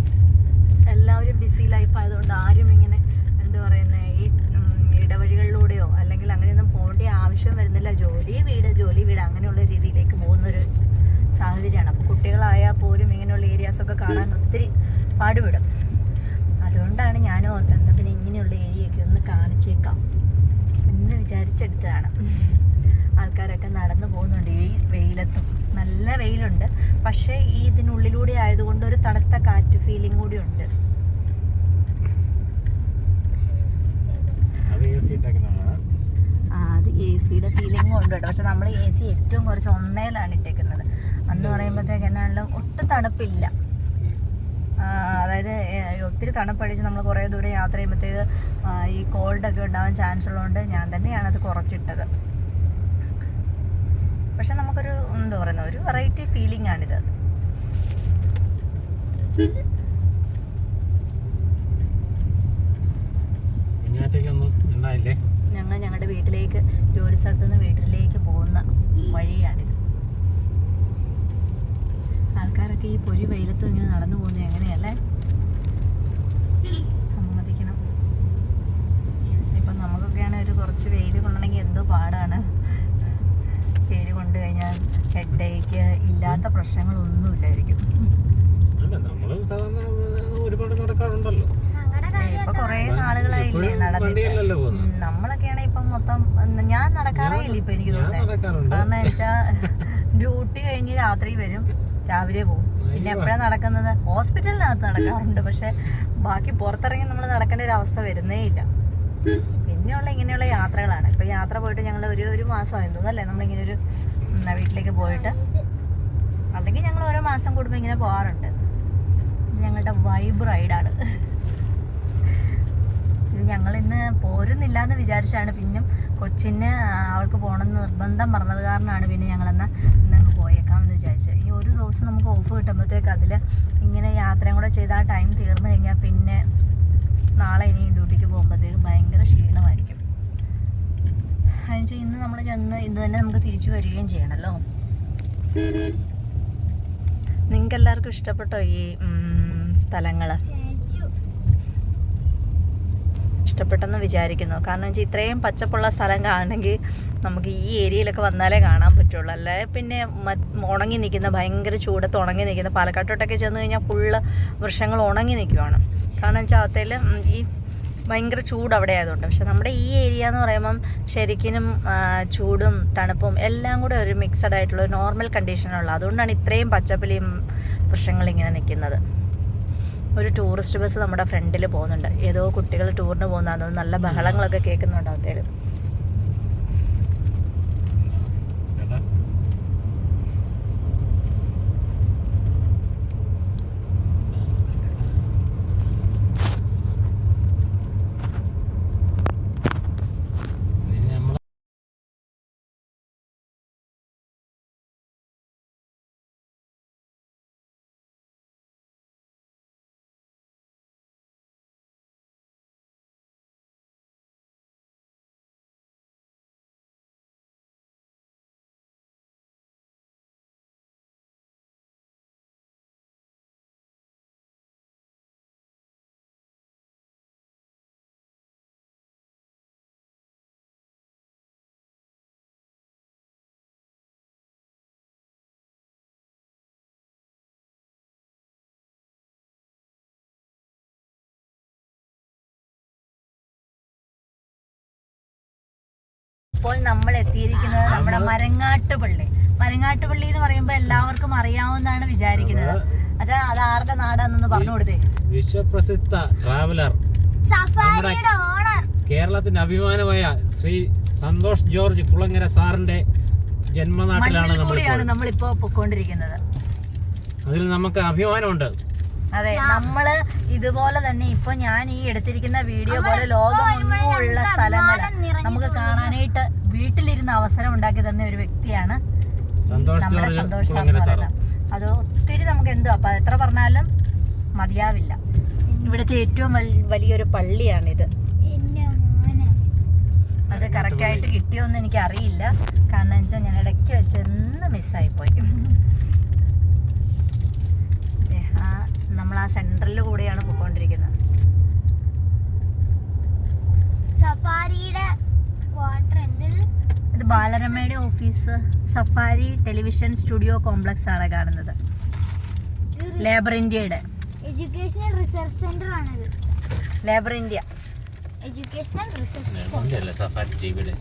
എല്ലാവരും ബിസി ലൈഫ് ആയതുകൊണ്ട് ആരും ഇങ്ങനെ എന്താ പറയുന്നത് ഈ ഇടവഴികളിലൂടെയോ അല്ലെങ്കിൽ അങ്ങനെയൊന്നും പോകേണ്ട ആവശ്യം വരുന്നില്ല. ജോലി വീട് അങ്ങനെയുള്ള രീതിയിലേക്ക് പോകുന്നൊരു സാഹചര്യമാണ്. അപ്പോൾ കുട്ടികളായാൽ പോലും ഇങ്ങനെയുള്ള ഏരിയാസൊക്കെ കാണാൻ ഒത്തിരി പാടുപെടും. അതുകൊണ്ടാണ് ഞാൻ ഓർക്കുന്നത് പിന്നെ ഇങ്ങനെയുള്ള ഏരിയയൊക്കെ ഒന്ന് കാണിച്ചേക്കാം എന്ന് വിചാരിച്ചെടുത്തതാണ്. ആൾക്കാരൊക്കെ നടന്നു പോകുന്നുണ്ട് ഈ വെയിലത്തും. നല്ല വെയിലുണ്ട്, പക്ഷേ ഈ ഇതിനുള്ളിലൂടെ ആയതുകൊണ്ട് ഒരു തണുത്ത കാറ്റ് ഫീലിംഗ് കൂടി ഉണ്ട്. അത് എ സിയുടെ ഫീലിംഗും ഉണ്ട് കേട്ടോ. പക്ഷെ നമ്മൾ എ സി ഏറ്റവും കുറച്ച് 1ലാണ് ഇട്ടേക്കുന്നത്. അന്ന് പറയുമ്പോഴത്തേക്ക് എന്നാണെങ്കിലും ഒട്ടും തണുപ്പില്ല. അതായത് ഒത്തിരി തണുപ്പടിച്ച് നമ്മൾ കുറേ ദൂരം യാത്ര ചെയ്യുമ്പോഴത്തേക്ക് ഈ കോൾഡൊക്കെ ഉണ്ടാവാൻ ചാൻസ് ഉള്ളതുകൊണ്ട് ഞാൻ തന്നെയാണ് അത് കുറച്ചിട്ടത്. പക്ഷെ നമുക്കൊരു എന്താ പറയുന്നത് ഒരു വെറൈറ്റി ഫീലിംഗ് ആണിത്. ഞങ്ങൾ ഞങ്ങളുടെ വീട്ടിലേക്ക് ജോലി സ്ഥലത്തു നിന്ന് വീട്ടിലേക്ക് പോകുന്ന വഴിയാണിത്. ആൾക്കാരൊക്കെ ഈ പൊരി വെയിലത്തും ഇങ്ങനെ നടന്നു പോകുന്നത് എങ്ങനെയല്ലേ? സമ്മതിക്കണം. ഇപ്പം നമുക്കൊക്കെയാണ് ഒരു കുറച്ച് വെയിൽ കൊള്ളണമെങ്കിൽ എന്തോ പാടാണ്. വെയിൽ കൊണ്ടു കഴിഞ്ഞാൽ ഹെഡേക്ക് ഇല്ലാത്ത പ്രശ്നങ്ങളൊന്നുമില്ലായിരിക്കും. ഒരുപാട് നടക്കാറുണ്ടല്ലോ. ഇപ്പൊ കൊറേ നാളുകളായില്ലേ നടന്നിട്ട്. നമ്മളൊക്കെയാണ് ഇപ്പം മൊത്തം ഞാൻ നടക്കാറേ ഇല്ല ഇപ്പൊ. എനിക്ക് തോന്നുന്നത് കാരണം വെച്ചാൽ ഡ്യൂട്ടി കഴിഞ്ഞ് രാത്രി വരും, രാവിലെ പോകും. പിന്നെ എപ്പോഴാണ് നടക്കുന്നത്? ഹോസ്പിറ്റലിനകത്ത് നടക്കാറുണ്ട്, പക്ഷെ ബാക്കി പുറത്തിറങ്ങി നമ്മൾ നടക്കേണ്ട ഒരു അവസ്ഥ വരുന്നേ ഇല്ല. പിന്നെയുള്ള ഇങ്ങനെയുള്ള യാത്രകളാണ്. ഇപ്പൊ യാത്ര പോയിട്ട് ഞങ്ങൾ ഒരു മാസമായിരുന്നു തോന്നുന്നല്ലേ നമ്മളിങ്ങനെ ഒരു വീട്ടിലേക്ക് പോയിട്ട്. അല്ലെങ്കിൽ ഞങ്ങൾ ഓരോ മാസം കൂടുമ്പോൾ ഇങ്ങനെ പോകാറുണ്ട്. ഞങ്ങളുടെ വൈബ് റൈഡാണ് ഇത്. ഞങ്ങൾ ഇന്ന് പോരുന്നില്ല എന്ന് വിചാരിച്ചാണ്, പിന്നെ കൊച്ചിന് അവൾക്ക് പോകണമെന്ന് നിർബന്ധം പറഞ്ഞത് കാരണമാണ് പിന്നെ ഞങ്ങളെന്നാൽ ഇന്നങ്ങ് പോയേക്കാമെന്ന് വിചാരിച്ചത്. ഈ ഒരു ദിവസം നമുക്ക് ഓഫ് കിട്ടുമ്പോഴത്തേക്ക് അതിൽ ഇങ്ങനെ യാത്രയും കൂടെ ചെയ്ത് ആ ടൈം തീർന്നു കഴിഞ്ഞാൽ പിന്നെ നാളെ ഇനി ഡ്യൂട്ടിക്ക് പോകുമ്പോഴത്തേക്ക് ഭയങ്കര ക്ഷീണമായിരിക്കും. അതിന് ഇന്ന് നമ്മൾ ചെന്ന് ഇന്ന് തന്നെ നമുക്ക് തിരിച്ചു വരികയും ചെയ്യണമല്ലോ. നിങ്ങൾക്ക് എല്ലാവർക്കും ഇഷ്ടപ്പെട്ടോ ഈ സ്ഥലങ്ങൾ? ഇഷ്ടപ്പെട്ടെന്ന് വിചാരിക്കുന്നു. കാരണം വെച്ചാൽ ഇത്രയും പച്ചപ്പുള്ള സ്ഥലം കാണണമെങ്കിൽ നമുക്ക് ഈ ഏരിയയിലൊക്കെ വന്നാലേ കാണാൻ പറ്റുള്ളൂ. അല്ലേ പിന്നെ ഉണങ്ങി നിൽക്കുന്ന ഭയങ്കര ചൂടത്ത് ഉണങ്ങി നിൽക്കുന്ന പാലക്കാട്ടോട്ടൊക്കെ ചെന്ന് കഴിഞ്ഞാൽ ഫുള്ള് വൃക്ഷങ്ങൾ ഉണങ്ങി നിൽക്കുവാണ്. കാരണം വെച്ചാൽ അകത്തേൽ ഈ ഭയങ്കര ചൂട് അവിടെ ആയതുകൊണ്ട്. പക്ഷെ നമ്മുടെ ഈ ഏരിയ എന്ന് പറയുമ്പം ശരിക്കും ചൂടും തണുപ്പും എല്ലാം കൂടെ ഒരു മിക്സഡ് ആയിട്ടുള്ള ഒരു നോർമൽ കണ്ടീഷനുള്ള. അതുകൊണ്ടാണ് ഇത്രയും പച്ചപ്പിലും വൃക്ഷങ്ങളിങ്ങനെ നിൽക്കുന്നത്. ഒരു ടൂറിസ്റ്റ് ബസ് നമ്മുടെ ഫ്രണ്ടിൽ പോകുന്നുണ്ട്. ഏതോ കുട്ടികൾ ടൂറിന് പോകുന്നതാണ്. നല്ല ബഹളങ്ങളൊക്കെ കേൾക്കുന്നുണ്ട് അകത്തേലും. ഇപ്പോൾ നമ്മൾ എത്തിയിരിക്കുന്നത് നമ്മുടെ മരങ്ങാട്ടുപള്ളി. മരങ്ങാട്ടുപള്ളി എന്ന് പറയുമ്പോൾ എല്ലാവർക്കും അറിയാവുന്നതാണ് വിചാരിക്കുന്നത്. അത് ആരുടെ നാടാന്നൊന്ന് പറഞ്ഞു കൊടുത്തേ. വിശ്വപ്രസിദ്ധ ട്രാവലർ, കേരളത്തിന്റെ അഭിമാനമായ ശ്രീ സന്തോഷ് ജോർജ് കുളങ്ങര സാറിന്റെ ജന്മനാട്ടിലാണ് നമ്മളിപ്പോ പൊക്കോണ്ടിരിക്കുന്നത്. അതിൽ നമുക്ക് അഭിമാനമുണ്ട്. അതെ, നമ്മള് ഇതുപോലെ തന്നെ ഇപ്പൊ ഞാൻ ഈ എടുത്തിരിക്കുന്ന വീഡിയോ പോലെ ലോകമെങ്ങുമുള്ള സ്ഥലങ്ങൾ നമുക്ക് കാണാനായിട്ട് വീട്ടിലിരുന്ന് അവസരം ഉണ്ടാക്കി തന്ന ഒരു വ്യക്തിയാണ് നമ്മുടെ സന്തോഷ് സാർ. അത് ഒത്തിരി നമുക്ക് എന്തോ അപ്പൊ എത്ര പറഞ്ഞാലും മതിയാവില്ല. ഇവിടുത്തെ ഏറ്റവും വലിയൊരു പള്ളിയാണിത്. എന്റെ മോനെ. അത് കറക്റ്റായിട്ട് കിട്ടിയോന്ന് എനിക്ക് അറിയില്ല. കാരണം വെച്ചാൽ ഞാൻ ഇടയ്ക്ക് വെച്ച് ഒന്ന് മിസ്സായിപ്പോയി. നമ്മൾ ആ സെൻട്രലിൽ കൂടെയാണ് പോയിക്കൊണ്ടിരിക്കുന്നത്. സഫാരിയുടെ ക്വാർട്ടർ എന്ത്? ഇത് ബാലരമയുടെ office. Safari television studio complex ആണ് കാണുന്നത്. ലേബർ ഇന്ത്യയുടെ എഡ്യൂക്കേഷണൽ റിസർച്ച് സെന്റർ ആണിത്. Labour India educational research centre. Safari ടിവിയുടെ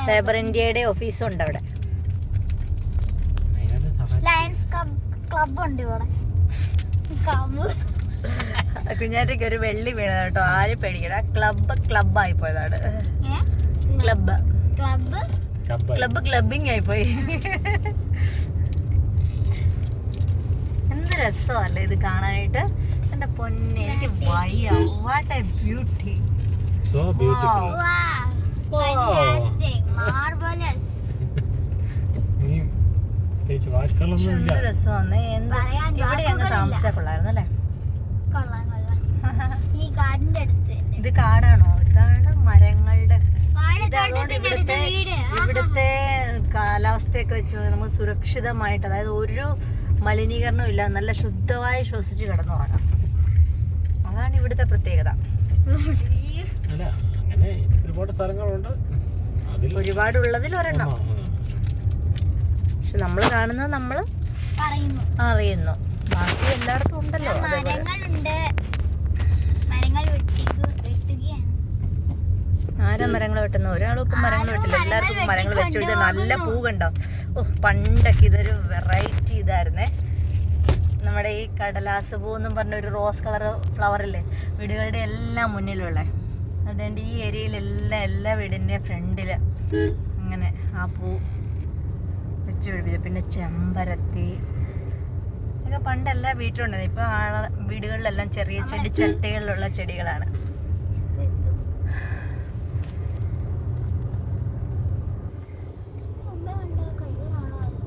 ലേബർ ഇന്ത്യയുടെ ഓഫീസും ഉണ്ട് അവിടെ. ലയൺസ് ക്ലബ് ഉണ്ട് ഇവിടെ. കുഞ്ഞാറ്റയ്ക്ക് ഒരു വെള്ളി വീണത് കേട്ടോ. ആരും പേടിക്കണ. ക്ലബ്ബായി പോയതാണ്. ക്ലബിങ് ആയിപ്പോയി. എന്ത് രസമല്ലേ ഇത് കാണാനായിട്ട്. എന്റെ പൊന്നെ, എനിക്ക് വയ്യ. What A beauty. So beautiful. Marvellous. എന്ത് രസമാണ്. ഇവിടെ അങ്ങ് താമസിച്ചാൽ കൊള്ളായിരുന്നു അല്ലേ. ഈ കാടിന്റെ അടുത്ത് ഇത് കാടാണോ? ഇതാണ് മരങ്ങളുടെ. അതുകൊണ്ട് ഇവിടുത്തെ കാലാവസ്ഥയൊക്കെ വെച്ച് നമുക്ക് സുരക്ഷിതമായിട്ട്, അതായത് ഒരു മലിനീകരണവും ഇല്ല, നല്ല ശുദ്ധമായി ശ്വസിച്ച് കിടന്നു പോകാം. അതാണ് ഇവിടുത്തെ പ്രത്യേകത. ഒരുപാടുള്ളതിൽ ഒരെണ്ണം. പക്ഷെ നമ്മൾ കാണുന്നത് നമ്മൾ അറിയുന്നു. ബാക്കി എല്ലായിടത്തും ഉണ്ടല്ലോ. മരങ്ങളുണ്ട്. മരങ്ങൾ വെട്ടുകയാണ്. ആരാ മരങ്ങൾ വെട്ടുന്നു? ഒരാളും ഇപ്പം മരങ്ങൾ വെട്ടില്ല. എല്ലാവർക്കും മരങ്ങൾ വെച്ചു. ഇത് നല്ല പൂ കണ്ടോ. പണ്ടൊക്കെ ഇതൊരു വെറൈറ്റി ഇതായിരുന്നേ. നമ്മുടെ ഈ കടലാസ് പൂ എന്നും പറഞ്ഞ ഒരു റോസ് കളർ ഫ്ലവറില്ലേ, വീടുകളുടെ എല്ലാം മുന്നിലുള്ള. അതുകൊണ്ട് ഈ ഏരിയയിലെല്ലാം എല്ലാ വീടിൻ്റെ ഫ്രണ്ടില് അങ്ങനെ ആ പൂ വെച്ച് പിടിപ്പിച്ചു. പിന്നെ ചെമ്പരത്തി ഒക്കെ പണ്ട് എല്ലാ വീട്ടിലുണ്ടായിരുന്നു. ഇപ്പം വീടുകളിലെല്ലാം ചെറിയ ചെടിച്ചട്ടികളിലുള്ള ചെടികളാണ്.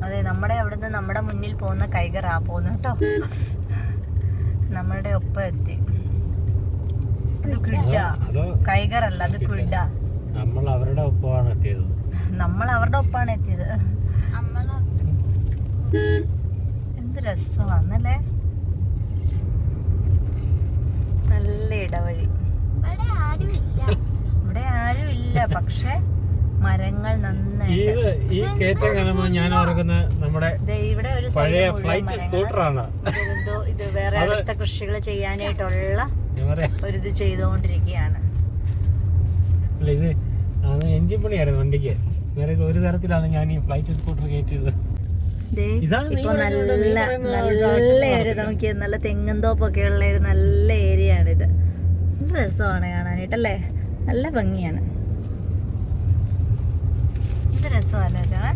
അതെ, നമ്മുടെ അവിടുന്ന് നമ്മുടെ മുന്നിൽ പോകുന്ന കൈകറാ പോകുന്നു കേട്ടോ. നമ്മളുടെ ഒപ്പം എത്തി. അത് കുഡ, കൈകറല്ല, അത് കുഡ. നമ്മൾ അവരുടെ ഒപ്പമാണ് എത്തിയത്. നമ്മൾ അവരുടെ ഒപ്പാണ് എത്തിയത്. എന്ത് രസമാണല്ലേ. നല്ല ഇടവഴി. ഇവിടെ ആരും ഇല്ല, പക്ഷെ മരങ്ങൾ നന്നായിട്ട്. ഈ കയറ്റം കാണുമ്പോൾ ഞാൻ ഓർക്കുന്ന നമ്മുടെ ഇവിടെ ഒരു പഴയ ഫ്ലൈറ്റ് സ്കൂട്ടറാണ്. ഇത് വേറെ അടുത്ത കൃഷികൾ ചെയ്യാനായിട്ടുള്ള ഒരു ഇത് ചെയ്തുകൊണ്ടിരിക്കുകയാണ്. ഇത് എഞ്ചിൻ പണിയായിരുന്നു വണ്ടിക്ക്. വേറെ ഒരു തരത്തിലാണ് ഞാൻ ഈ ഫ്ലൈറ്റ് സ്കൂട്ടർ കയറ്റിയത്. ഇപ്പൊ നല്ല ഒരു നമുക്ക് നല്ല തെങ്ങും തോപ്പൊക്കെ ഉള്ള ഒരു നല്ല ഏരിയ ആണിത്. രസമാണ് കാണാനായിട്ടല്ലേ, നല്ല ഭംഗിയാണ്. ഇത് രസമല്ലേ ചേട്ടാ.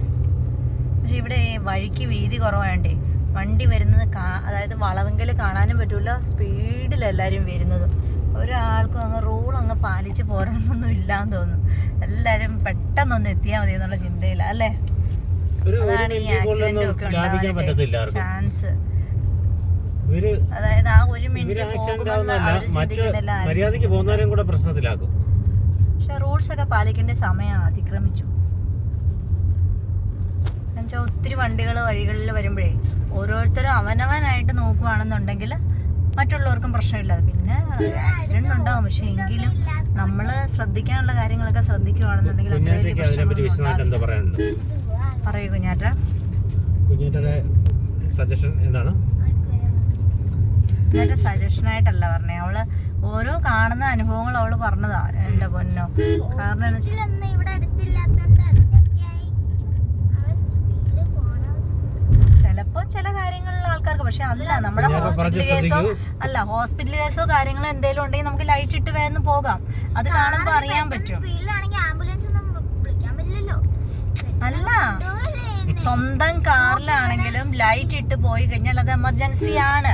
പക്ഷെ ഇവിടെ വഴിക്ക് വീതി കുറവായോണ്ടേ വണ്ടി വരുന്നത് അതായത് വളവെങ്കിൽ കാണാനും പറ്റൂല. സ്പീഡിൽ എല്ലാവരും വരുന്നത്. ഒരാൾക്കും അങ്ങ് റൂൾ അങ്ങ് പാലിച്ച് പോരണമെന്നൊന്നും ഇല്ലാന്ന് തോന്നുന്നു. എല്ലാവരും പെട്ടെന്നൊന്ന് എത്തിയാൽ മതി എന്നുള്ള ചിന്തയില്ല അല്ലേ. അതാണ് ഈ ആക്സിഡന്റ് ഒക്കെ ഉണ്ടാവാനായിട്ട് ചാൻസ്. അതായത് ആ ഒരു മിനിറ്റ് മര്യാദയ്ക്ക് പോകുന്നവരും കൂടെ പ്രശ്നത്തിലാക്കും. പക്ഷെ റൂൾസ് ഒക്കെ പാലിക്കേണ്ട സമയം അതിക്രമിച്ചു. എന്നുവെച്ചാൽ ഒത്തിരി വണ്ടികൾ വഴികളിൽ വരുമ്പോഴേ ഓരോരുത്തരും അവനവനായിട്ട് നോക്കുകയാണെന്നുണ്ടെങ്കിൽ മറ്റുള്ളവർക്കും പ്രശ്നമില്ല. പിന്നെ ആക്സിഡന്റ് ഉണ്ടാവും. പക്ഷെ എങ്കിലും നമ്മൾ ശ്രദ്ധിക്കാനുള്ള കാര്യങ്ങളൊക്കെ ശ്രദ്ധിക്കുകയാണെന്നുണ്ടെങ്കിൽ പറയൂ കുഞ്ഞാറ്റ. കുഞ്ഞാറ്റയുടെ സജഷൻ എന്താണ്? കുഞ്ഞാറ്റ സജഷനായിട്ടല്ല പറഞ്ഞേ, അവള് ഓരോ കാണുന്ന അനുഭവങ്ങൾ അവള് പറഞ്ഞതാ. എന്റെ പൊന്നോ, കാരണം ചിലപ്പോ ചില കാര്യങ്ങളിൽ ആൾക്കാർക്ക്, പക്ഷെ അല്ല നമ്മുടെ ഹോസ്പിറ്റൽ കേസോ കാര്യങ്ങളോ എന്തെങ്കിലും ഉണ്ടെങ്കിൽ നമുക്ക് ലൈറ്റ് ഇട്ട് വേഗം പോകാം. അത് കാണുമ്പോ അറിയാൻ പറ്റും. അല്ല, സ്വന്തം കാറിലാണെങ്കിലും ലൈറ്റ് ഇട്ട് പോയി കഴിഞ്ഞാൽ അത് എമർജൻസി ആണ്.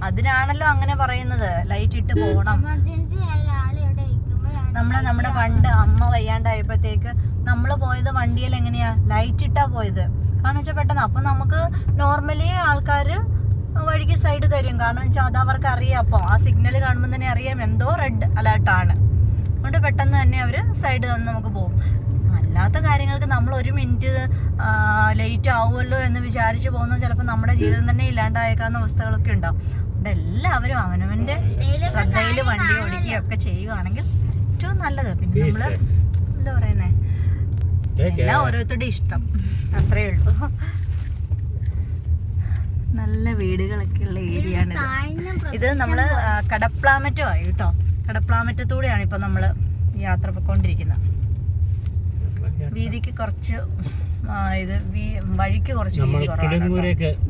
അതിനാണല്ലോ അങ്ങനെ പറയുന്നത്, ലൈറ്റ് ഇട്ട് പോകണം. നമ്മുടെ പണ്ട് അമ്മ വയ്യാണ്ടായപ്പോഴത്തേക്ക് നമ്മള് പോയത് വണ്ടിയിൽ എങ്ങനെയാ, ലൈറ്റ് ഇട്ടാ പോയത്. കാരണം വെച്ചാൽ പെട്ടെന്ന്. അപ്പൊ നമുക്ക് നോർമലി ആൾക്കാര് വഴിക്ക് സൈഡ് തരും. കാരണം വെച്ചാൽ അത് അവർക്ക് അറിയാം. അപ്പോൾ ആ സിഗ്നൽ കാണുമ്പോൾ തന്നെ അറിയാം എന്തോ റെഡ് അലേർട്ടാണ്. അതുകൊണ്ട് പെട്ടെന്ന് തന്നെ അവർ സൈഡ് തന്ന് നമുക്ക് പോകും. അല്ലാത്ത കാര്യങ്ങൾക്ക് നമ്മൾ 1 മിനിറ്റ് ലേറ്റ് ആവുമല്ലോ എന്ന് വിചാരിച്ച് പോകുന്നത് ചിലപ്പോൾ നമ്മുടെ ജീവിതം തന്നെ ഇല്ലാണ്ടായേക്കാവുന്ന അവസ്ഥകളൊക്കെ ഉണ്ടാവും. അതുകൊണ്ട് എല്ലാവരും അവനവൻ്റെ ശ്രദ്ധയിൽ വണ്ടി ഓടിക്കുകയൊക്കെ ചെയ്യുകയാണെങ്കിൽ ഏറ്റവും നല്ലത്. പിന്നെ നമ്മൾ എന്താ പറയുന്നേ, എല്ലാം ഓരോരുത്തരുടെ ഇഷ്ടം, അത്രേ ഉള്ളൂ. നല്ല വീടുകളൊക്കെ ഉള്ള ഏരിയ ആണ് ഇത്. നമ്മള് കടപ്ലാമറ്റമായി കേട്ടോ. കടപ്ലാമറ്റത്തൂടെയാണ് ഇപ്പൊ നമ്മള് യാത്ര പോയിക്കൊണ്ടിരിക്കുന്നത്. വീതിക്ക് കുറച്ച് വഴിക്ക് കുറച്ച്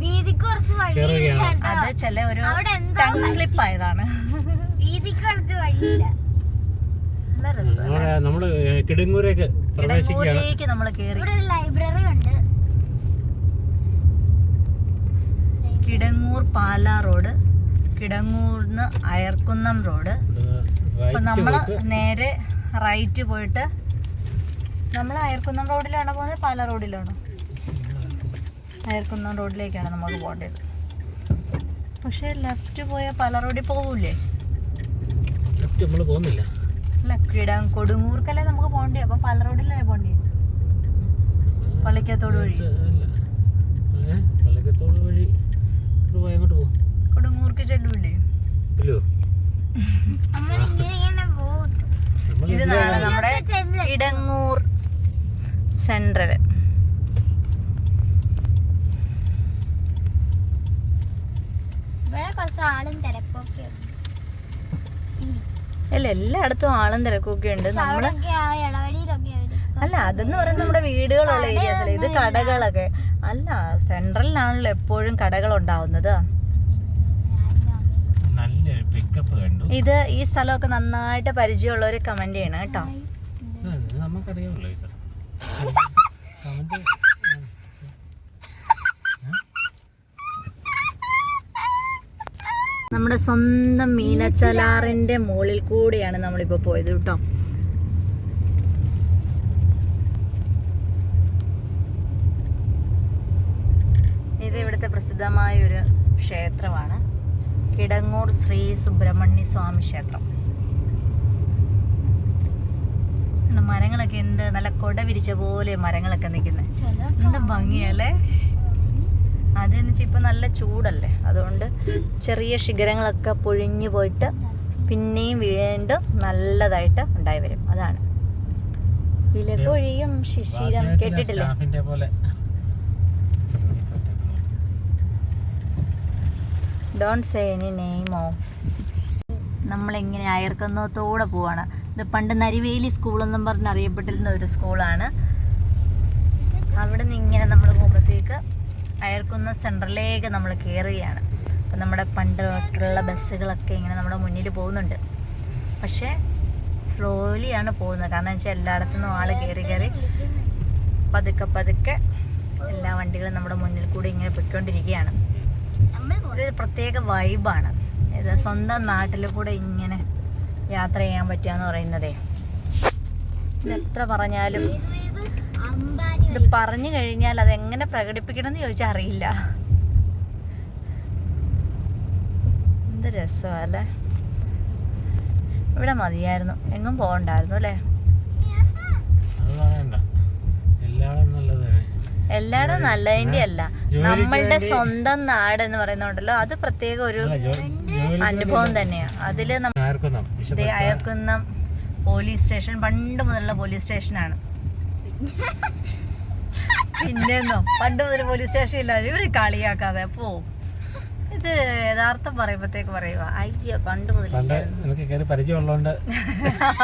വീതി കുറവാണ്. അത് ചില ഒരു ടങ് സ്ലിപ്പ് ആയതാണ്. നല്ല രസമാണ്. കിടങ്ങൂരേക്ക് നമ്മള് കേറി. ലൈബ്രറി ഉണ്ട്. കിടങ്ങൂർ പാലാ റോഡ്, കിടങ്ങൂർന്ന് അയർക്കുന്നം റോഡ്. അപ്പൊ നമ്മള് നേരെ റൈറ്റ് പോയിട്ട് നമ്മൾ അയർക്കുന്നം റോഡിലാണോ പോകുന്നത്, പാലാ റോഡിലാണോ? അയർക്കുന്നം റോഡിലേക്കാണ് നമുക്ക് പോകേണ്ടത്. പക്ഷെ ലെഫ്റ്റ് പോയാൽ പാലാ റോഡിൽ പോകൂലേ? അല്ല, കൊടുങ്ങൂർക്കല്ലേ നമുക്ക് പോകണ്ടേ? അപ്പൊ പാലാ റോഡിലല്ലേ പോകണ്ടേ? പള്ളിക്കത്തോട് വഴി കൊടുങ്ങൂർക്ക് ചെല്ലൂല്ലേ? ഇത് നാളെ നമ്മുടെ കിടങ്ങൂർ സെൻട്രല്. അല്ല, എല്ലായിടത്തും ആളും തിരക്കൊക്കെ ഉണ്ട്. നമ്മള് അല്ല, അതെന്ന് പറയുന്നത് നമ്മുടെ വീടുകളുള്ള ഏരിയാസിലെ. ഇത് കടകളൊക്കെ അല്ല, സെൻട്രലിലാണല്ലോ എപ്പോഴും കടകൾ ഉണ്ടാവുന്നത്. ഇത് ഈ സ്ഥലമൊക്കെ നന്നായിട്ട് പരിചയമുള്ളവര് കമന്റ് ചെയ്യണം കേട്ടോ. നമ്മുടെ സ്വന്തം മീനച്ചലാറിന്റെ മുകളിൽ കൂടിയാണ് നമ്മളിപ്പോ പോയത് കേട്ടോ. ഇത് ഇവിടുത്തെ പ്രസിദ്ധമായ ഒരു ക്ഷേത്രമാണ്, കിടങ്ങൂർ ശ്രീ സുബ്രഹ്മണ്യ സ്വാമി ക്ഷേത്രം. മരങ്ങളൊക്കെ എന്ത് നല്ല കൊട വിരിച്ച പോലെ മരങ്ങളൊക്കെ നിൽക്കുന്നത്, എന്താ ഭംഗിയല്ലേ? അതെന്ന് വെച്ചാൽ ഇപ്പം നല്ല ചൂടല്ലേ, അതുകൊണ്ട് ചെറിയ ശിഖരങ്ങളൊക്കെ പൊഴിഞ്ഞു പോയിട്ട് പിന്നെയും വീണ്ടും നല്ലതായിട്ട് ഉണ്ടായി വരും. അതാണ് ഇലകൊഴിയും ശിശിരം, കേട്ടിട്ടില്ലേ? ഡോണ്ട് സേ എനി നെയിമോ. നമ്മളിങ്ങനെ അയർക്കുന്നത്തോടെ പോവാണ്. ഇത് പണ്ട് നരിവേലി സ്കൂളെന്നും പറഞ്ഞ് അറിയപ്പെട്ടിരുന്ന ഒരു സ്കൂളാണ്. അവിടെ നിന്ന് ഇങ്ങനെ നമ്മൾ പോകുമ്പോഴത്തേക്ക് അയർക്കുന്ന സെൻട്രലിലേക്ക് നമ്മൾ കയറുകയാണ്. അപ്പം നമ്മുടെ പണ്ടുള്ള ബസ്സുകളൊക്കെ ഇങ്ങനെ നമ്മുടെ മുന്നിൽ പോകുന്നുണ്ട്. പക്ഷേ സ്ലോലിയാണ് പോകുന്നത്. കാരണം വെച്ചാൽ എല്ലായിടത്തു നിന്നും ആൾ കയറി പതുക്കെ പതുക്കെ എല്ലാ വണ്ടികളും നമ്മുടെ മുന്നിൽ കൂടി ഇങ്ങനെ പൊയ്ക്കൊണ്ടിരിക്കുകയാണ്. ഇതൊരു പ്രത്യേക വൈബാണ്. ഇത് സ്വന്തം നാട്ടിൽ കൂടെ ഇങ്ങനെ യാത്ര ചെയ്യാൻ പറ്റുകയെന്ന് പറയുന്നതേ, ഇത് എത്ര പറഞ്ഞാലും, ഇത് പറഞ്ഞു കഴിഞ്ഞാൽ അതെങ്ങനെ പ്രകടിപ്പിക്കണം എന്ന് ചോദിച്ചാൽ അറിയില്ല. എന്ത് രസമല്ലേ? ഇവിടെ മതിയായിരുന്നു, എങ്ങും പോകണ്ടായിരുന്നു അല്ലേ? എല്ലായിടും നല്ലതിന്റെ അല്ല, നമ്മളുടെ സ്വന്തം നാട് എന്ന് പറയുന്നുണ്ടല്ലോ, അത് പ്രത്യേക ഒരു അനുഭവം തന്നെയാണ്. അതില് അയർക്കുന്നം പോലീസ് സ്റ്റേഷൻ പണ്ട് മുതലുള്ള പോലീസ് സ്റ്റേഷനാണ്. പിന്നെന്നോ പണ്ട് മുതൽ പോലീസ് സ്റ്റേഷൻ ഇല്ല, ഇവര് കളിയാക്കാതെ പോ. ഇത് യഥാർത്ഥം പറയുമ്പോഴത്തേക്ക് പറയുക അയ്യോ പണ്ട് മുതൽ.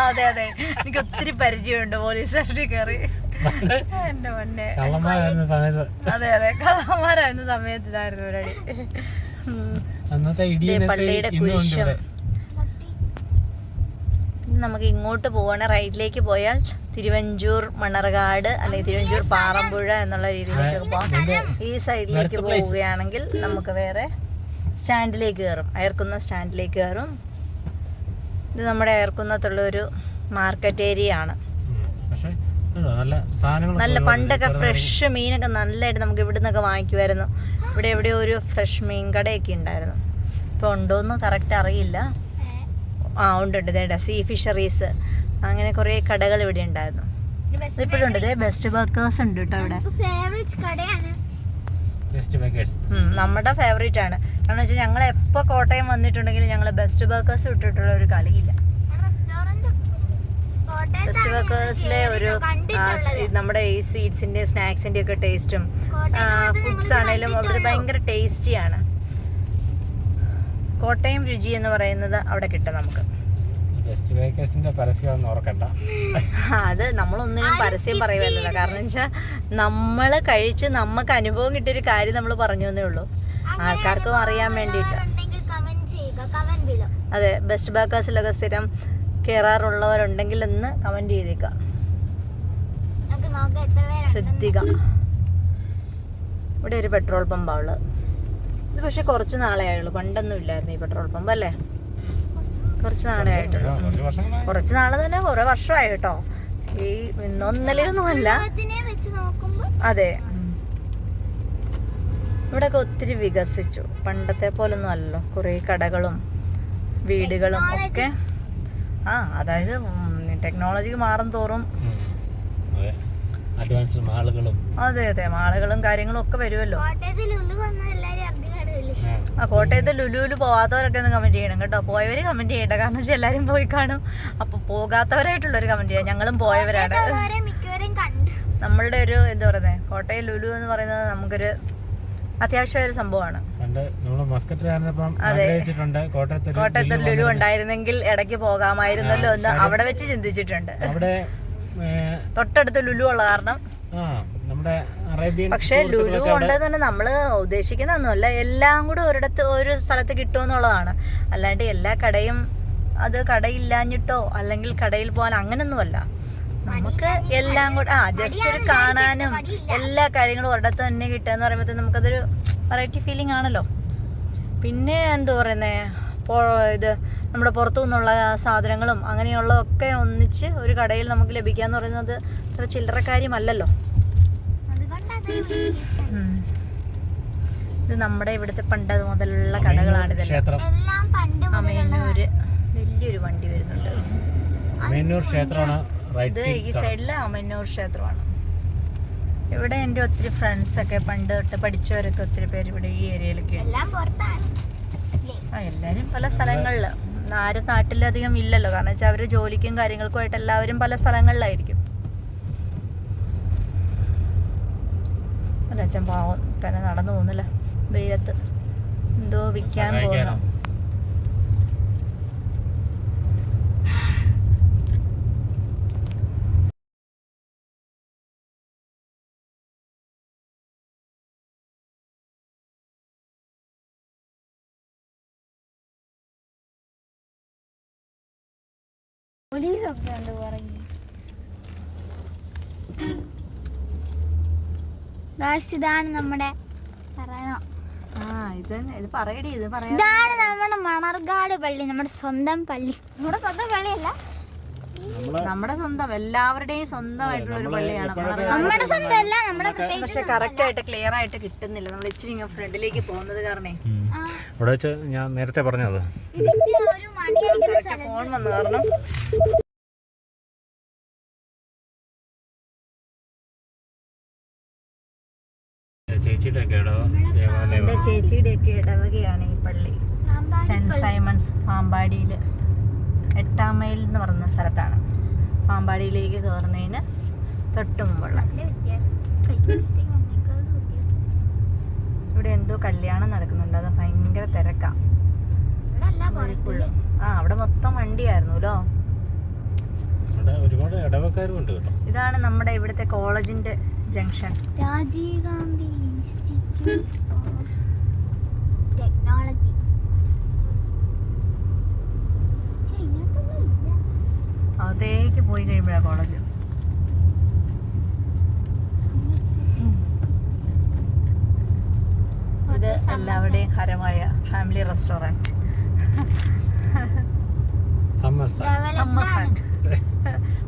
അതെ അതെ, എനിക്ക് ഒത്തിരി പരിചയമുണ്ട് പോലീസ് സ്റ്റേഷനിൽ കയറി. എന്റെ മണ്ണെ, അതെ അതെ, കള്ളന്മാരായിരുന്ന സമയത്ത് ഇതായിരുന്നു പരിപാടി. പള്ളിയുടെ കുരിശും. നമുക്ക് ഇങ്ങോട്ട് പോവാണ്, റൈറ്റിലേക്ക് പോയാൽ തിരുവഞ്ചൂർ മണർകാട് അല്ലെങ്കിൽ തിരുവഞ്ചൂർ പാറമ്പുഴ എന്നുള്ള രീതിയിലേക്ക് പോകാം. ഈ സൈഡിലേക്ക് പോവുകയാണെങ്കിൽ നമുക്ക് വേറെ സ്റ്റാൻഡിലേക്ക് കയറും, അയർക്കുന്ന സ്റ്റാൻഡിലേക്ക് കയറും. ഇത് നമ്മുടെ അയർക്കുന്നത്തുള്ള ഒരു മാർക്കറ്റ് ഏരിയ ആണ്. നല്ല സാധനങ്ങൾ, നല്ല പണ്ടൊക്കെ ഫ്രഷ് മീനൊക്കെ നല്ലതായിട്ട് നമുക്ക് ഇവിടെ നിന്നൊക്കെ വാങ്ങിക്കുമായിരുന്നു. ഇവിടെ എവിടെയോ ഒരു ഫ്രഷ് മീൻ കടയൊക്കെ ഉണ്ടായിരുന്നു. ഇപ്പോൾ ഉണ്ടോയെന്ന് കറക്റ്റ് അറിയില്ല. ഉണ്ട് ഇതേടാ സീ ഫിഷറീസ്, അങ്ങനെ കുറേ കടകൾ ഇവിടെ ഉണ്ടായിരുന്നു. ഇപ്പോഴും ഉണ്ട്. ഇതേ ബെസ്റ്റ് ബർക്കേഴ്സ് ഉണ്ട് കേട്ടോ ഇവിടെ. നമ്മുടെ ഫേവറേറ്റ് ആണ്. കാരണം വെച്ചാൽ ഞങ്ങൾ എപ്പോൾ കോട്ടയം വന്നിട്ടുണ്ടെങ്കിലും ഞങ്ങൾ ബെസ്റ്റ് ബർക്കേഴ്സ് വിട്ടിട്ടുള്ള ഒരു കളിയില്ല. ബെസ്റ്റ് ബർക്കേഴ്സിലെ ഒരു നമ്മുടെ ഈ സ്വീറ്റ്സിൻ്റെ സ്നാക്സിൻ്റെ ഒക്കെ ടേസ്റ്റും ഫുഡ്സ് ആണെങ്കിലും അവിടുത്തെ ഭയങ്കര ടേസ്റ്റിയാണ്. കോട്ടയം രുചി എന്ന് പറയുന്നത് അവിടെ കിട്ടും നമുക്ക്. ബെസ്റ്റ് ബേക്കേഴ്സിന്റെ പരസ്യം ഒന്നും ഓർക്കണ്ട. അത് നമ്മളൊന്നിനും പരസ്യം പറയുമല്ലോ. കാരണം വെച്ചാൽ നമ്മൾ കഴിച്ച് നമുക്ക് അനുഭവം കിട്ടിയൊരു കാര്യം നമ്മൾ പറഞ്ഞു എന്നേ ഉള്ളൂ, ആൾക്കാർക്കും അറിയാൻ വേണ്ടിയിട്ട്. അതെ, ബെസ്റ്റ് ബേക്കേഴ്സിലൊക്കെ സ്ഥിരം കയറാറുള്ളവരുണ്ടെങ്കിൽ ഒന്ന് കമന്റ് ചെയ്തേക്കാം. ശ്രദ്ധിക്കുക. ഇവിടെ ഒരു പെട്രോൾ പമ്പാണ് ഉള്ളത്. ഇത് പക്ഷെ കുറച്ച് നാളെ ആയുള്ളൂ, പണ്ടൊന്നും ഇല്ലായിരുന്നു ഈ പെട്രോൾ പമ്പ് അല്ലേ. കുറച്ച് നാളെ ആയിട്ടുള്ളൂ. കുറച്ച് നാളെ തന്നെ കുറെ വർഷമായി കേട്ടോ. ഈ ഇന്നൊന്നലെയൊന്നും അല്ല. അതെ, ഇവിടെയൊക്കെ ഒത്തിരി വികസിച്ചു. പണ്ടത്തെ പോലൊന്നും അല്ലല്ലോ. കുറേ കടകളും വീടുകളും ഒക്കെ. അതായത് ടെക്നോളജി മാറും തോറും അഡ്വാൻസ് മാളുകളും. അതെ അതെ, മാളുകളും കാര്യങ്ങളും ഒക്കെ വരുമല്ലോ. കോട്ടയത്ത് ലുലുവിൽ പോവാത്തവരൊക്കെ ഒന്ന് കമന്റ് ചെയ്യണം കേട്ടോ. പോയവര് കമന്റ് ചെയ്യട്ടെ, കാരണം വെച്ചാൽ എല്ലാരും പോയി കാണും. അപ്പൊ പോകാത്തവരായിട്ടുള്ളൊരു കമന്റ് ചെയ്യാം. ഞങ്ങളും പോയവരാണ്. നമ്മളുടെ ഒരു എന്താ പറയുന്നത്, കോട്ടയം ലുലു എന്ന് പറയുന്നത് നമുക്കൊരു അത്യാവശ്യ ഒരു സംഭവമാണ്. കോട്ടയത്ത് ലുലു ഉണ്ടായിരുന്നെങ്കിൽ ഇടയ്ക്ക് പോകാമായിരുന്നല്ലോ എന്ന് അവിടെ വെച്ച് ചിന്തിച്ചിട്ടുണ്ട്. തൊട്ടടുത്ത് ലുലു ഉള്ള കാരണം. പക്ഷെ ലുലു ഉണ്ടെന്ന് പറഞ്ഞാൽ നമ്മള് ഉദ്ദേശിക്കുന്നൊന്നുമല്ല, എല്ലാം കൂടെ ഒരു സ്ഥലത്ത് കിട്ടുമെന്നുള്ളതാണ്. അല്ലാണ്ട് എല്ലാ കടയും അത് കടയില്ലാഞ്ഞിട്ടോ അല്ലെങ്കിൽ കടയിൽ പോകാൻ അങ്ങനൊന്നുമല്ല. നമുക്ക് എല്ലാം കൂടെ ജസ്റ്റ് ഒരു കാണാനും എല്ലാ കാര്യങ്ങളും ഒരിടത്ത് തന്നെ കിട്ടുക എന്ന് പറയുമ്പോഴത്തേക്കും നമുക്കതൊരു വെറൈറ്റി ഫീലിംഗ് ആണല്ലോ. പിന്നെ എന്താ പറയുന്നേ, ഇത് നമ്മുടെ പുറത്തു നിന്നുള്ള സാധനങ്ങളും അങ്ങനെയുള്ളതൊക്കെ ഒന്നിച്ച് ഒരു കടയിൽ നമുക്ക് ലഭിക്കാന്ന് പറയുന്നത് അത്ര ചില്ലറ കാര്യമല്ലല്ലോ. ഇത് നമ്മുടെ ഇവിടുത്തെ പണ്ട് മുതലുള്ള കടകളാണിതെല്ലാം. അമയന്നൂര് വലിയൊരു വണ്ടി വരുന്നുണ്ട്. ഇത് ഈ സൈഡില് അമയന്നൂർ ക്ഷേത്രമാണ്. ഇവിടെ എൻ്റെ ഒത്തിരി ഫ്രണ്ട്സ് ഒക്കെ പണ്ട് തൊട്ട് പഠിച്ചവരൊക്കെ ഒത്തിരി പേര് ഇവിടെ ഈ ഏരിയയിലൊക്കെ എല്ലാവരും പല സ്ഥലങ്ങളില്. ആരും നാട്ടിലധികം ഇല്ലല്ലോ, കാരണം വെച്ചാൽ അവര് ജോലിക്കും കാര്യങ്ങൾക്കും ആയിട്ട് എല്ലാവരും പല സ്ഥലങ്ങളിലായിരിക്കും. അച്ഛൻ പാവം തന്നെ നടന്നു പോകുന്നില്ല വെയിലത്ത്, എന്തോ വിൽക്കാൻ പോകുന്നു. പോലീസൊക്കെ ഉണ്ട് പറഞ്ഞു. ഇതാണ് നമ്മുടെ ഇതാണ് നമ്മുടെ മണർകാട് പള്ളി, നമ്മുടെ സ്വന്തം പള്ളി. നമ്മുടെ സ്വന്തം പള്ളിയല്ല, നമ്മുടെ സ്വന്തം, എല്ലാവരുടെയും സ്വന്തമായിട്ടുള്ള ഒരു പള്ളിയാണ്. നമ്മുടെ സ്വന്തം അല്ല, നമ്മുടെ പക്ഷെ കറക്റ്റ് ആയിട്ട് ക്ലിയർ ആയിട്ട് കിട്ടുന്നില്ല. നമ്മൾ ഇച്ചിരി ഫ്രണ്ടിലേക്ക് പോകുന്നത് കാരണേ. ഇവിടെ വെച്ച് ഞാൻ നേരത്തെ പറഞ്ഞത് ഫോൺ വന്നു കാരണം. എൻ്റെ ചേച്ചിയുടെയൊക്കെ ഇടവകയാണ് ഈ പള്ളി. സെന്റ് സൈമൺസ് പാമ്പാടിയിൽ 8-ാം മൈൽ എന്ന് പറയുന്ന സ്ഥലത്താണ്. പാമ്പാടിയിലേക്ക് കയറുന്നതിന് തൊട്ട് മുമ്പുള്ള. ഇവിടെ എന്തോ കല്യാണം നടക്കുന്നുണ്ട്, അത് ഭയങ്കര തിരക്കാ. അവിടെ മൊത്തം വണ്ടിയായിരുന്നല്ലോ. ഒരുപാട് ഇടവക്കാരും ഉണ്ട് കേട്ടോ. ഇതാണ് നമ്മുടെ ഇവിടുത്തെ കോളേജിന്റെ junction. Rajiv Gandhi institute of technology. അതേക്ക് പോയി കഴിയുമ്പോഴാണ് കോളേജ്. ഇത് എല്ലാവരുടെയും ഹരമായ ഫാമിലി റെസ്റ്റോറൻറ്റ്. സമ്മർസെറ്റ്.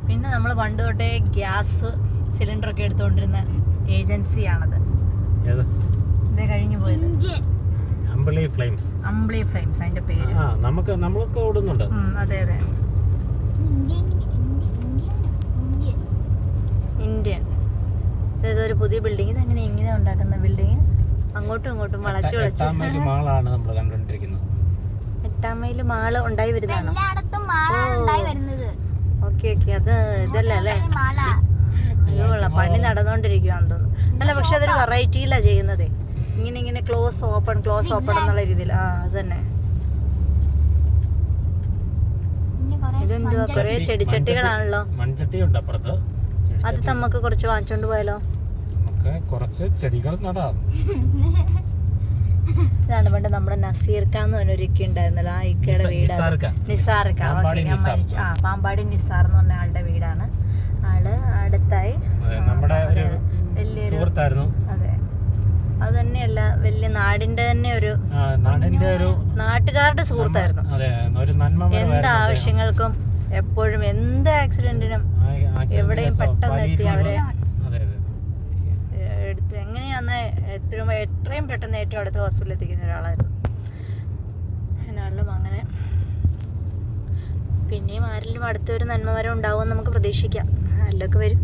പിന്നെ നമ്മൾ പണ്ട് തൊട്ടേ ഗ്യാസ് സിലിണ്ടർ ഒക്കെ എടുത്തുകൊണ്ടിരുന്ന ഏജൻസിയാണത്. ഏത്? ഇതേ കഴിഞ്ഞു പോയത് ഇന്ത്യൻ അമ്പിളി ഫ്ലെയിംസ്. അമ്പിളി ഫ്ലെയിംസ് അതിന്റെ പേര്. നമ്മളൊക്കെ ഓടുന്നുണ്ട്. അതെ അതെ, ഇന്ത്യൻ ഇന്ത്യൻ. ഇതൊരു പുതിയ ബിൽഡിംഗ്. ഇതെങ്ങനെ ഇങ്ങനെ ഉണ്ടാക്കുന്ന ബിൽഡിംഗ്? അങ്ങോട്ടും ഇങ്ങോട്ടും വളച്ചു വളച്ച്. 8 മൈൽ മാളാണ് നമ്മൾ കണ്ടുകൊണ്ടിരിക്കുന്നത്. 8 മൈൽ മാള് ഉണ്ടായി വരുന്നതാണോ? എല്ലായിടത്തും മാളാണ് ഉണ്ടായി വരുന്നത്. ഓക്കെ ഓക്കെ, അത് ഇതല്ലേ അല്ലേ? മാള അയ്യോ, പണി നടന്നുകൊണ്ടിരിക്കുവാന്ന് തോന്നുന്നു. അല്ല, പക്ഷെ അതൊരു വെറൈറ്റിയിലാ ചെയ്യുന്നതേ. ഇങ്ങനെ ഇങ്ങനെ ക്ലോസ് ഓപ്പൺ എന്നുള്ള രീതിയിൽ. അത് തന്നെ. ഇതെന്തുവാ, കൊറേ ചെടിച്ചട്ടികളാണല്ലോ. മൺചട്ടിയുണ്ട് അപ്പുറത്ത്. അത് നമുക്ക് കുറച്ച് വാങ്ങിച്ചോണ്ട് പോയാലോ? നമുക്ക് കുറച്ച് ചെടികൾ നടാം. ഇതാണ് പണ്ട് നമ്മുടെ നസീർക്കാന്ന് പറഞ്ഞൊരു ഇക്ക ഉണ്ടായിരുന്നല്ലോ, ആ ഇക്കയുടെ വീട്. നിസാർക്ക. പാമ്പാടി നിസാർ എന്ന് പറഞ്ഞ ആളുടെ വീടാണ്. ആള് അടുത്തായി നമ്മുടെ വലിയൊരു സുഹൃത്തായിരുന്നു. അതെ, അത് തന്നെയല്ല, വലിയ നാടിന്റെ തന്നെ ഒരു നാട്ടുകാരുടെ സുഹൃത്തായിരുന്നു. എന്ത് ആവശ്യങ്ങൾക്കും എപ്പോഴും എന്ത് ആക്സിഡന്റിനും എവിടെയും പെട്ടെന്ന് എത്തി അവരെ എടുത്ത് എങ്ങനെയാന്ന് എത്രയും പെട്ടെന്ന് ഏറ്റവും അടുത്ത ഹോസ്പിറ്റലിൽ എത്തിക്കുന്ന ഒരാളായിരുന്നു. എന്നാലും അങ്ങനെ പിന്നെയും ആരെങ്കിലും അടുത്തൊരു നന്മമരം ഉണ്ടാവുമെന്ന് നമുക്ക് പ്രതീക്ഷിക്കാം. ആരിലൊക്കെ വരും.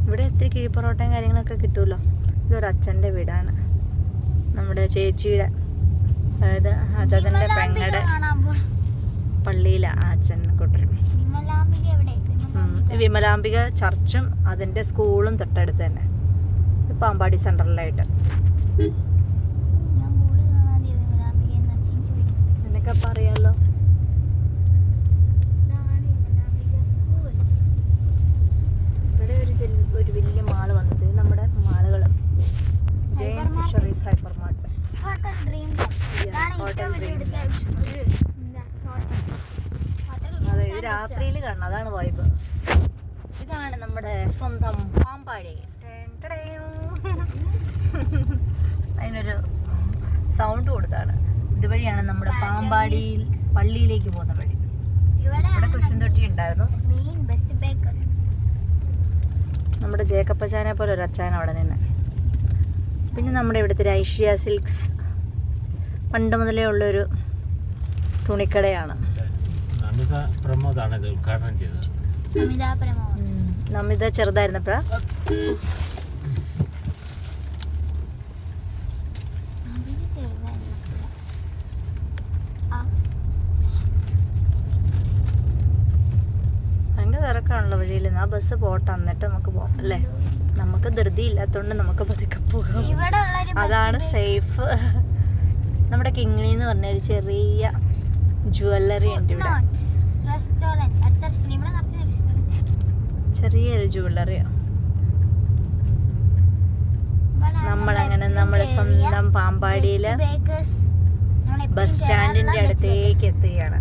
ഇവിടെ ഇത്തിരി കിഴിപ്പൊറോട്ടയും കാര്യങ്ങളൊക്കെ കിട്ടുമല്ലോ. ഇതൊരു അച്ഛൻ്റെ വീടാണ്, നമ്മുടെ ചേച്ചിയുടെ, അതായത് അച്ഛൻ്റെ പെങ്ങളുടെ പള്ളിയിലെ ആ അച്ഛൻ കൂട്ടരും. വിമലാംബിക ചർച്ചും അതിൻ്റെ സ്കൂളും തൊട്ടടുത്ത് തന്നെ, പാമ്പാടി സെൻട്രലായിട്ട്. നിനക്ക് അപ്പം അറിയാമല്ലോ. ഇവിടെ ഒരു വലിയ മാള് വന്നത്, നമ്മുടെ മാളുകൾ ജെയിൻ ഫിഷറീസ് ഹൈപ്പർ മാർട്ട്. അതെ, ഇത് രാത്രിയിൽ കാണണം, അതാണ് വൈബ്. ഇതാണ് നമ്മുടെ സ്വന്തം പാമ്പാടി. അതിനൊരു സൗണ്ട് കൊടുത്താണ്. ഇതുവഴിയാണ് നമ്മുടെ പാമ്പാടിയിൽ പള്ളിയിലേക്ക് പോകുന്ന വഴി. ഇവിടെ കുശുന്തൊട്ടി ഉണ്ടായിരുന്നു. നമ്മുടെ ജേക്കപ്പച്ചാനെ പോലെ ഒരു അച്ചായൻ അവിടെ നിന്ന്. പിന്നെ നമ്മുടെ ഇവിടുത്തെ ഒരു ഐഷ്യ സിൽക്സ് പണ്ട് മുതലേ ഉള്ളൊരു തുണിക്കടയാണ്. നമിത ചെറുതായിരുന്നപ്പോഴാ. ഭയങ്കര തിരക്കാണല്ലോ വഴിയിൽ. ആ ബസ് പോട്ടെ, എന്നിട്ട് നമുക്ക് പോകാം അല്ലേ? നമുക്ക് ധൃതി ഇല്ലാത്തതുകൊണ്ട് നമുക്ക് പതുക്കെ പോകാം, അതാണ് സേഫ്. നമ്മുടെ കിങ്ങിണി എന്ന് പറഞ്ഞ ഒരു ചെറിയ ജുവല്ലറി ഉണ്ട് ഇവിടെ. ചെറിയൊരു ജുവല്ലറിയാണ്. നമ്മളങ്ങനെ നമ്മുടെ സ്വന്തം പാമ്പാടിയിലെ ബസ് സ്റ്റാൻഡിന്റെ അടുത്തേക്ക് എത്തുകയാണ്.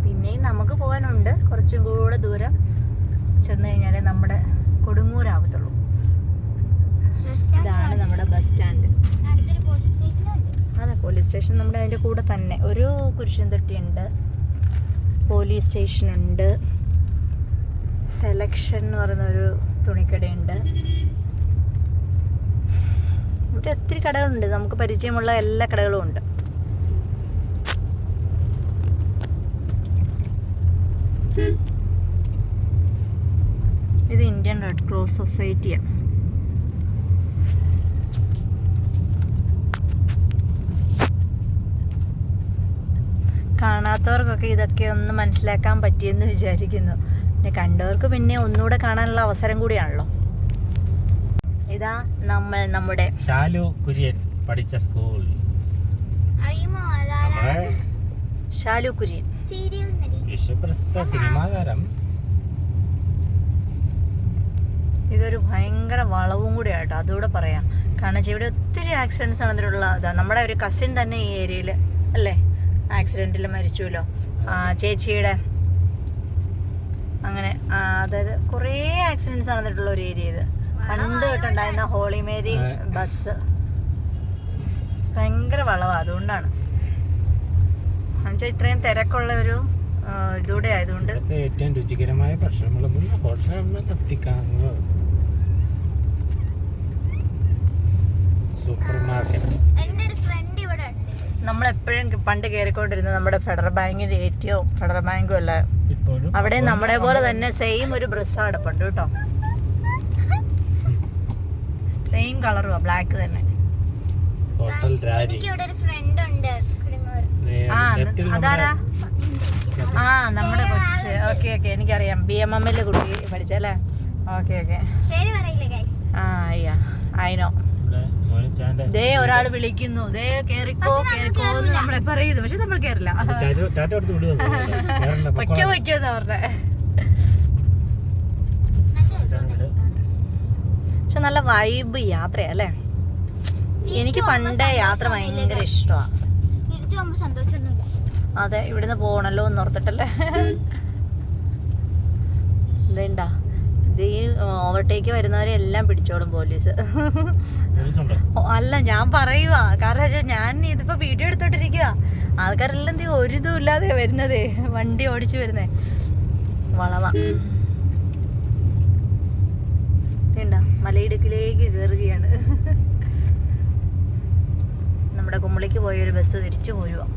പിന്നെയും നമുക്ക് പോകാനുണ്ട്, കുറച്ചും കൂടെ ദൂരം ചെന്ന് കഴിഞ്ഞാലേ നമ്മുടെ കൊടുങ്ങൂരാവത്തുള്ളൂ. ഇതാണ് നമ്മുടെ ബസ് സ്റ്റാൻഡ്. അതെ, പോലീസ് സ്റ്റേഷൻ നമ്മുടെ അതിൻ്റെ കൂടെ തന്നെ. ഒരു കുരിശുംതൊട്ടിയുണ്ട്, പോലീസ് സ്റ്റേഷനുണ്ട്, സെലക്ഷൻ എന്ന് പറയുന്നൊരു തുണിക്കടയുണ്ട്. ഇവിടെ ഒത്തിരി കടകളുണ്ട്, നമുക്ക് പരിചയമുള്ള എല്ലാ കടകളും ഉണ്ട്. ഇത് ഇന്ത്യൻ റെഡ് ക്രോസ് സൊസൈറ്റിയാണ്. കാണാത്തവർക്കൊക്കെ ഇതൊക്കെ ഒന്ന് മനസ്സിലാക്കാൻ പറ്റിയെന്ന് വിചാരിക്കുന്നു. പിന്നെ കണ്ടവർക്ക് പിന്നെ ഒന്നുകൂടെ കാണാനുള്ള അവസരം കൂടിയാണല്ലോ. ഇതാ നമ്മുടെ ഷാലു കുര്യൻ പഠിച്ച സ്കൂൾ. ഷാലു കുര്യൻ വിശ്വപ്രസിദ്ധ സിനിമാതാരം. ഇതൊരു ഭയങ്കര വളവും കൂടി ആട്ടോ, അതുകൂടെ പറയാം. കാരണം ഇവിടെ ഒത്തിരി ആക്സിഡൻസ് നടന്നിട്ടുള്ള ഇതാ. നമ്മുടെ ഒരു കസിൻ തന്നെ ഈ ഏരിയയിൽ അല്ലേ ആക്സിഡൻറ്റിൽ മരിച്ചുവല്ലോ. ചേച്ചിയുടെ അങ്ങനെ അതായത് കുറേ ആക്സിഡൻറ്റ്സ് നടന്നിട്ടുള്ള ഒരു ഏരിയ ഇത്. പണ്ട് തൊട്ടുണ്ടായിരുന്ന ഹോളി മേരി ബസ് ഭയങ്കര വളവാണ്. അതുകൊണ്ടാണ് എന്നുവെച്ചാൽ ഇത്രയും തിരക്കുള്ള ഒരു ഇതൂടെ ആയതുകൊണ്ട്. ഏറ്റവും രുചികരമായ ഭക്ഷണങ്ങളൊന്നും ഹോട്ടലൊന്നും എത്തിക്കാങ്ങ് സൂപ്പർ മാർക്കറ്റ്. നമ്മളെപ്പോഴും പണ്ട് കയറിക്കൊണ്ടിരുന്നത് നമ്മുടെ ഫെഡറൽ ബാങ്കിന്റെ ഏറ്റവും ഫെഡറൽ ബാങ്കും അല്ല, അവിടെ നമ്മളെ പോലെ തന്നെ സെയിം ഒരു ബ്രസ്സാണ് കിടപ്പുണ്ട് കേട്ടോ. സെയിം കളറുവാ, ബ്ലാക്ക് തന്നെ. ഹോട്ടൽ രാജി. അതാരാ? നമ്മുടെ കൊച്ച്. ഓക്കെ എനിക്കറിയാം. BMM കുട്ടി പഠിച്ചല്ലേ? ഓക്കെ അയ്യാ ഐനോ. ദേ ഒരാൾ വിളിക്കുന്നു, ദേ കേറിക്കോ എന്ന് നമ്മളെ പറയുന്നു, പക്ഷെ നമ്മൾ കേറില്ല. വയ്ക്കോന്ന് പറഞ്ഞേ. പക്ഷെ നല്ല വൈബ് യാത്രയല്ലേ. എനിക്ക് പണ്ടേ യാത്ര ഭയങ്കര ഇഷ്ടമാണ്. അതെ, ഇവിടുന്ന് പോകണല്ലോ എന്ന് ഓർത്തിട്ടല്ലേ. ഇതേണ്ടാ, ഇത് ഈ ഓവർടേക്ക് വരുന്നവരെ എല്ലാം പിടിച്ചോളും പോലീസ്. അല്ല, ഞാൻ പറയുവാ, കാരണം വെച്ചാൽ ഞാൻ ഇതിപ്പോ വീഡിയോ എടുത്തോണ്ടിരിക്കുക. ആൾക്കാരെല്ലാം എന്ത് ഒരു ഇതും ഇല്ലാതെ വരുന്നതേ, വണ്ടി ഓടിച്ചു വരുന്നേ. വളവാ ഇതേണ്ടാ, മലയിടുക്കിലേക്ക് കയറുകയാണ്. നമ്മുടെ കുമ്പളിക്ക് പോയ ഒരു ബസ് തിരിച്ചു പോരുവാ.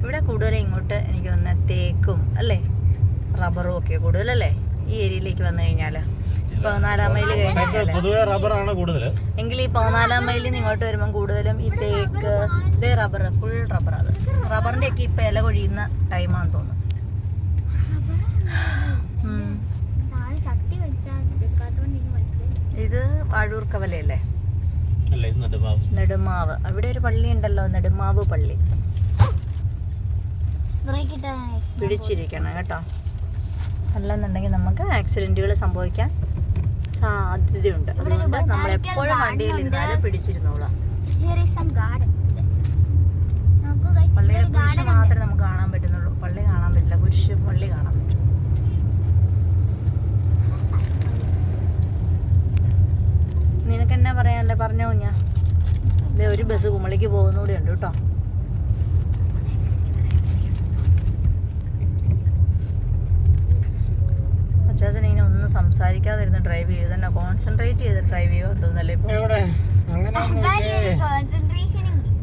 ഇവിടെ കൂടുതലും ഇങ്ങോട്ട് എനിക്ക് തോന്നുന്ന തേക്കും അല്ലേ, റബ്ബറും ഒക്കെ കൂടുതലല്ലേ ഈ ഏരിയയിലേക്ക് വന്നു കഴിഞ്ഞാല്. 14 മൈൽ കഴിഞ്ഞാൽ എങ്കിൽ ഈ 14 മൈലിൽ നിന്ന് ഇങ്ങോട്ട് വരുമ്പോൾ കൂടുതലും ഈ തേക്ക്, ഇതേ റബ്ബർ, ഫുൾ റബ്ബർ. അത് റബ്ബറിന്റെ ഒക്കെ ഇപ്പൊ ഇല കൊഴിയുന്ന ടൈമാന്ന് തോന്നുന്നു. ഇത് വാഴൂർ കവലയല്ലേ? നെടുമാവ്. അവിടെ ഒരു പള്ളി ഉണ്ടല്ലോ, നെടുമാവ് പള്ളി. പിടിച്ചിരിക്കണം കേട്ടോ, അല്ലെന്നുണ്ടെങ്കിൽ നമുക്ക് ആക്സിഡന്റുകൾ സംഭവിക്കാൻ സാധ്യതയുണ്ട്. അതുകൊണ്ട് നമ്മൾ എപ്പോഴും വണ്ടിയിൽ ഇരുന്നാലും പിടിച്ചിരുന്നോളാം. പള്ളിയുടെ കുരിശ് മാത്രമേ നമുക്ക് കാണാൻ പറ്റുന്നുള്ളൂ, പള്ളി കാണാൻ പറ്റില്ല. കുരിശ് പള്ളി കാണാം. നിനക്ക് എന്നാ പറയാനല്ലേ, പറഞ്ഞോ ഞാൻ. ഒരു ബസ് കുമളിക്ക് പോകുന്നൂടെ ഉണ്ട് കേട്ടോ. അച്ചാച്ചൻ ഇങ്ങനെ ഒന്നും സംസാരിക്കാതിരുന്ന് ഡ്രൈവ് ചെയ്ത് തന്നെ കോൺസെൻട്രേറ്റ് ചെയ്ത് ഡ്രൈവ് ചെയ്യുമെന്ന് തോന്നല്ലേ ഇപ്പൊ?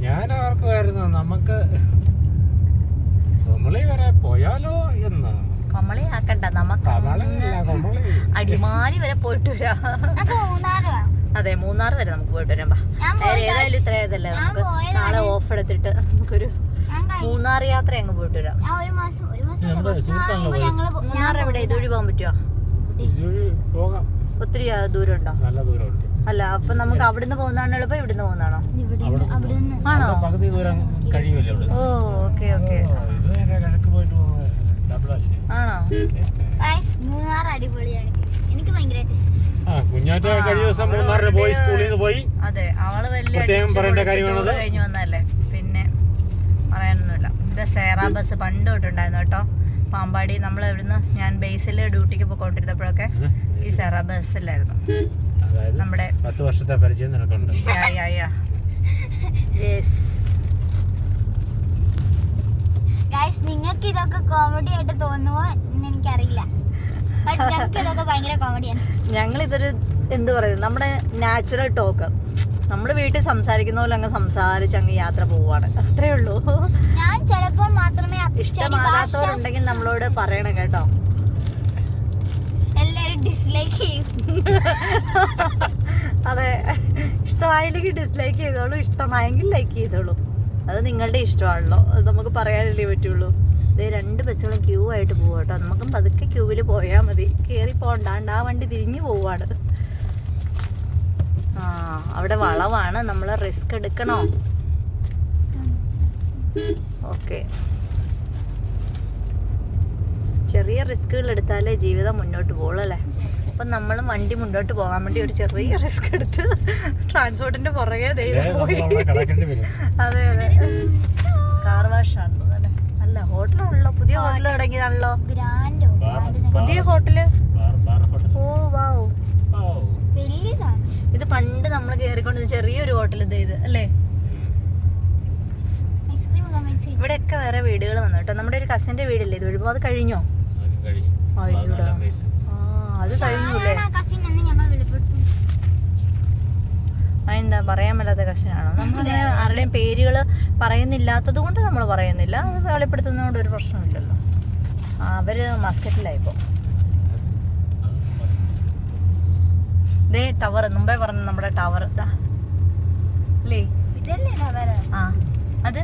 ഞാൻ ഓർക്കുമായിരുന്നു നമുക്ക് കുമളി വരെ പോയാലോ എന്ന്. കമളി ആക്കണ്ട, നമുക്ക് അടിമാലി വരെ പോയിട്ട് വരാം. അതെ, മൂന്നാർ വരെ നമുക്ക് പോയിട്ട് വരാം. ഏതായാലും ഇത്ര ഏതല്ലേ, നമുക്ക് നാളെ ഓഫ് എടുത്തിട്ട് നമുക്കൊരു മൂന്നാർ യാത്ര അങ്ങ് പോയിട്ട് വരാം. മൂന്നാർ എവിടെ? ഇതുവഴി പോകാൻ പറ്റുമോ? ഒത്തിരി ദൂരം ഉണ്ടോ? അല്ല, അപ്പൊ നമുക്ക് അവിടുന്ന് പോകുന്നതാണോ എളുപ്പം, ഇവിടുന്ന് പോകുന്നതാണോ? ആണോ? ഓ ഓക്കെ ആണോ? മൂന്നാർ അടിപൊളിയാണ്, എനിക്ക് ഭയങ്കരമായിട്ട് ഇഷ്ടം. അതെ, അവള് വലിയ കഴിഞ്ഞു വന്നല്ലേ, പിന്നെ പറയാനൊന്നുമില്ല. ഇത് സേറാ ബസ് പണ്ട് തൊട്ടുണ്ടായിരുന്നു കേട്ടോ. പാമ്പാടി നമ്മൾ ഇവിടുന്ന് ഞാൻ ബേസിൽ ഡ്യൂട്ടിക്ക് പോയിക്കൊണ്ടിരുന്നപ്പോഴൊക്കെ ഈ സേറാ ബസ്സിലായിരുന്നു. നമ്മുടെ 10 വർഷത്തെ പരിചയം നിനക്കുണ്ട്. നിങ്ങൾക്ക് ഇതൊക്കെ കോമഡി ആയിട്ട് തോന്നുമോ എന്ന് എനിക്കറിയില്ല, ഞങ്ങൾക്ക് ഇതൊക്കെ ഭയങ്കര കോമഡിയാണ്. ഞങ്ങളിതൊരു എന്ത് പറയുന്നത്, നമ്മുടെ നാച്ചുറൽ ടോക്ക്. നമ്മൾ വീട്ടിൽ സംസാരിക്കുന്ന പോലെ അങ്ങ് സംസാരിച്ച് അങ്ങ് യാത്ര പോവാണ്, അത്രേ ഉള്ളൂ. ഞാൻ ചിലപ്പോൾ മാത്രമേ ഇഷ്ടമാകാത്തവരുണ്ടെങ്കിൽ നമ്മളോട് പറയണം കേട്ടോ. എല്ലാരും ഡിസ്ലൈക്ക് ചെയ്യും. അതെ, ഇഷ്ടമായില്ലെങ്കിൽ ഡിസ്ലൈക്ക് ചെയ്തോളൂ, ഇഷ്ടമായെങ്കിൽ ലൈക്ക് ചെയ്തോളൂ. അത് നിങ്ങളുടെ ഇഷ്ടമാണല്ലോ, അത് നമുക്ക് പറയാനല്ലേ പറ്റുള്ളൂ. ഇതേ 2 ബസ്സുകളും ക്യൂ ആയിട്ട് പോവാ കേട്ടോ. നമുക്കും പതുക്കെ ക്യൂവിൽ പോയാൽ മതി, കയറി പോണ്ടാണ്ട് ആ വണ്ടി തിരിഞ്ഞു പോവാണ്. അവിടെ വളവാണ്, നമ്മൾ റിസ്ക് എടുക്കണോ? ഓക്കെ, ചെറിയ റിസ്കുകൾ എടുത്താലേ ജീവിതം മുന്നോട്ട് പോകുള്ളൂ അല്ലേ? അപ്പം നമ്മളും വണ്ടി മുന്നോട്ട് പോകാൻ വേണ്ടി ഒരു ചെറിയ റിസ്ക് എടുത്ത് ട്രാൻസ്പോർട്ടിന്റെ പുറകെ പോയി. കിടക്കേണ്ടി വരും. അതെ അതെ, കാർ വാഷാണല്ലോ അല്ലേ? അല്ല, ഹോട്ടലാണല്ലോ, പുതിയ ഹോട്ടൽ തുടങ്ങിയതാണല്ലോ. ഗ്രാൻഡോ പുതിയ ഹോട്ടല്. ഓ വാവ്, വലിയതാണ്. ഇത് പണ്ട് നമ്മൾ കയറിക്കൊണ്ട് ചെറിയൊരു ഹോട്ടൽ ഇത് അല്ലേ? ഐസ്ക്രീം ഇവിടെയൊക്കെ വേറെ വീടുകൾ വന്നു കേട്ടോ. നമ്മുടെ ഒരു കസിന്റെ വീടില്ലേ ഇത് ഒഴിപ്പോ? അത് കഴിഞ്ഞോ? അയ്യോടാ, അത് കഴിഞ്ഞൂല്ലേ? അതെന്താ പറയാൻ മേലാത്ത കസിനാണോ? നമ്മളങ്ങനെ ആരുടെയും പേരുകൾ പറയുന്നില്ലാത്തത് കൊണ്ട് നമ്മൾ പറയുന്നില്ല. അത് വെളിപ്പെടുത്തുന്നതുകൊണ്ട് ഒരു പ്രശ്നമില്ലല്ലോ. അവര് മസ്കറ്റിലായിപ്പോ. ദേ ടവർ, മുമ്പേ പറഞ്ഞു നമ്മുടെ ടവർ അല്ലേ? ആ അത്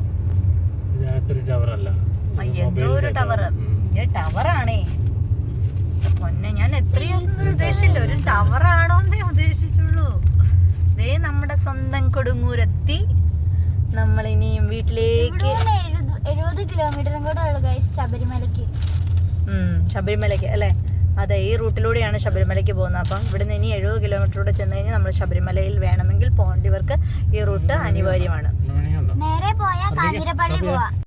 എന്തോ ഒരു ടവർ, ടവറാണേ പൊന്നെ. ഞാൻ എത്രയൊന്നും ഉദ്ദേശിച്ചില്ല, ഒരു ടവറാണോന്നേ ഉദ്ദേശിച്ചുള്ളൂ. ദേ നമ്മുടെ സ്വന്തം കൊടുങ്ങൂരെത്തി. നമ്മൾ ഇനിയും വീട്ടിലേക്ക് 70 കിലോമീറ്ററും കൂടെ ഉള്ളു ഗൈസ് ശബരിമലയ്ക്ക്. ശബരിമലയ്ക്ക് അല്ലേ? അതെ, ഈ റൂട്ടിലൂടെയാണ് ശബരിമലയ്ക്ക് പോകുന്നത്. അപ്പം ഇവിടുന്ന് ഇനി 70 കിലോമീറ്ററൂടെ ചെന്ന് കഴിഞ്ഞാൽ നമ്മൾ ശബരിമലയിൽ വേണമെങ്കിൽ പോകേണ്ടവർക്ക് ഈ റൂട്ട് അനിവാര്യമാണ്. നേരെ പോയാൽ കാഞ്ഞിരപ്പള്ളി പോവാ.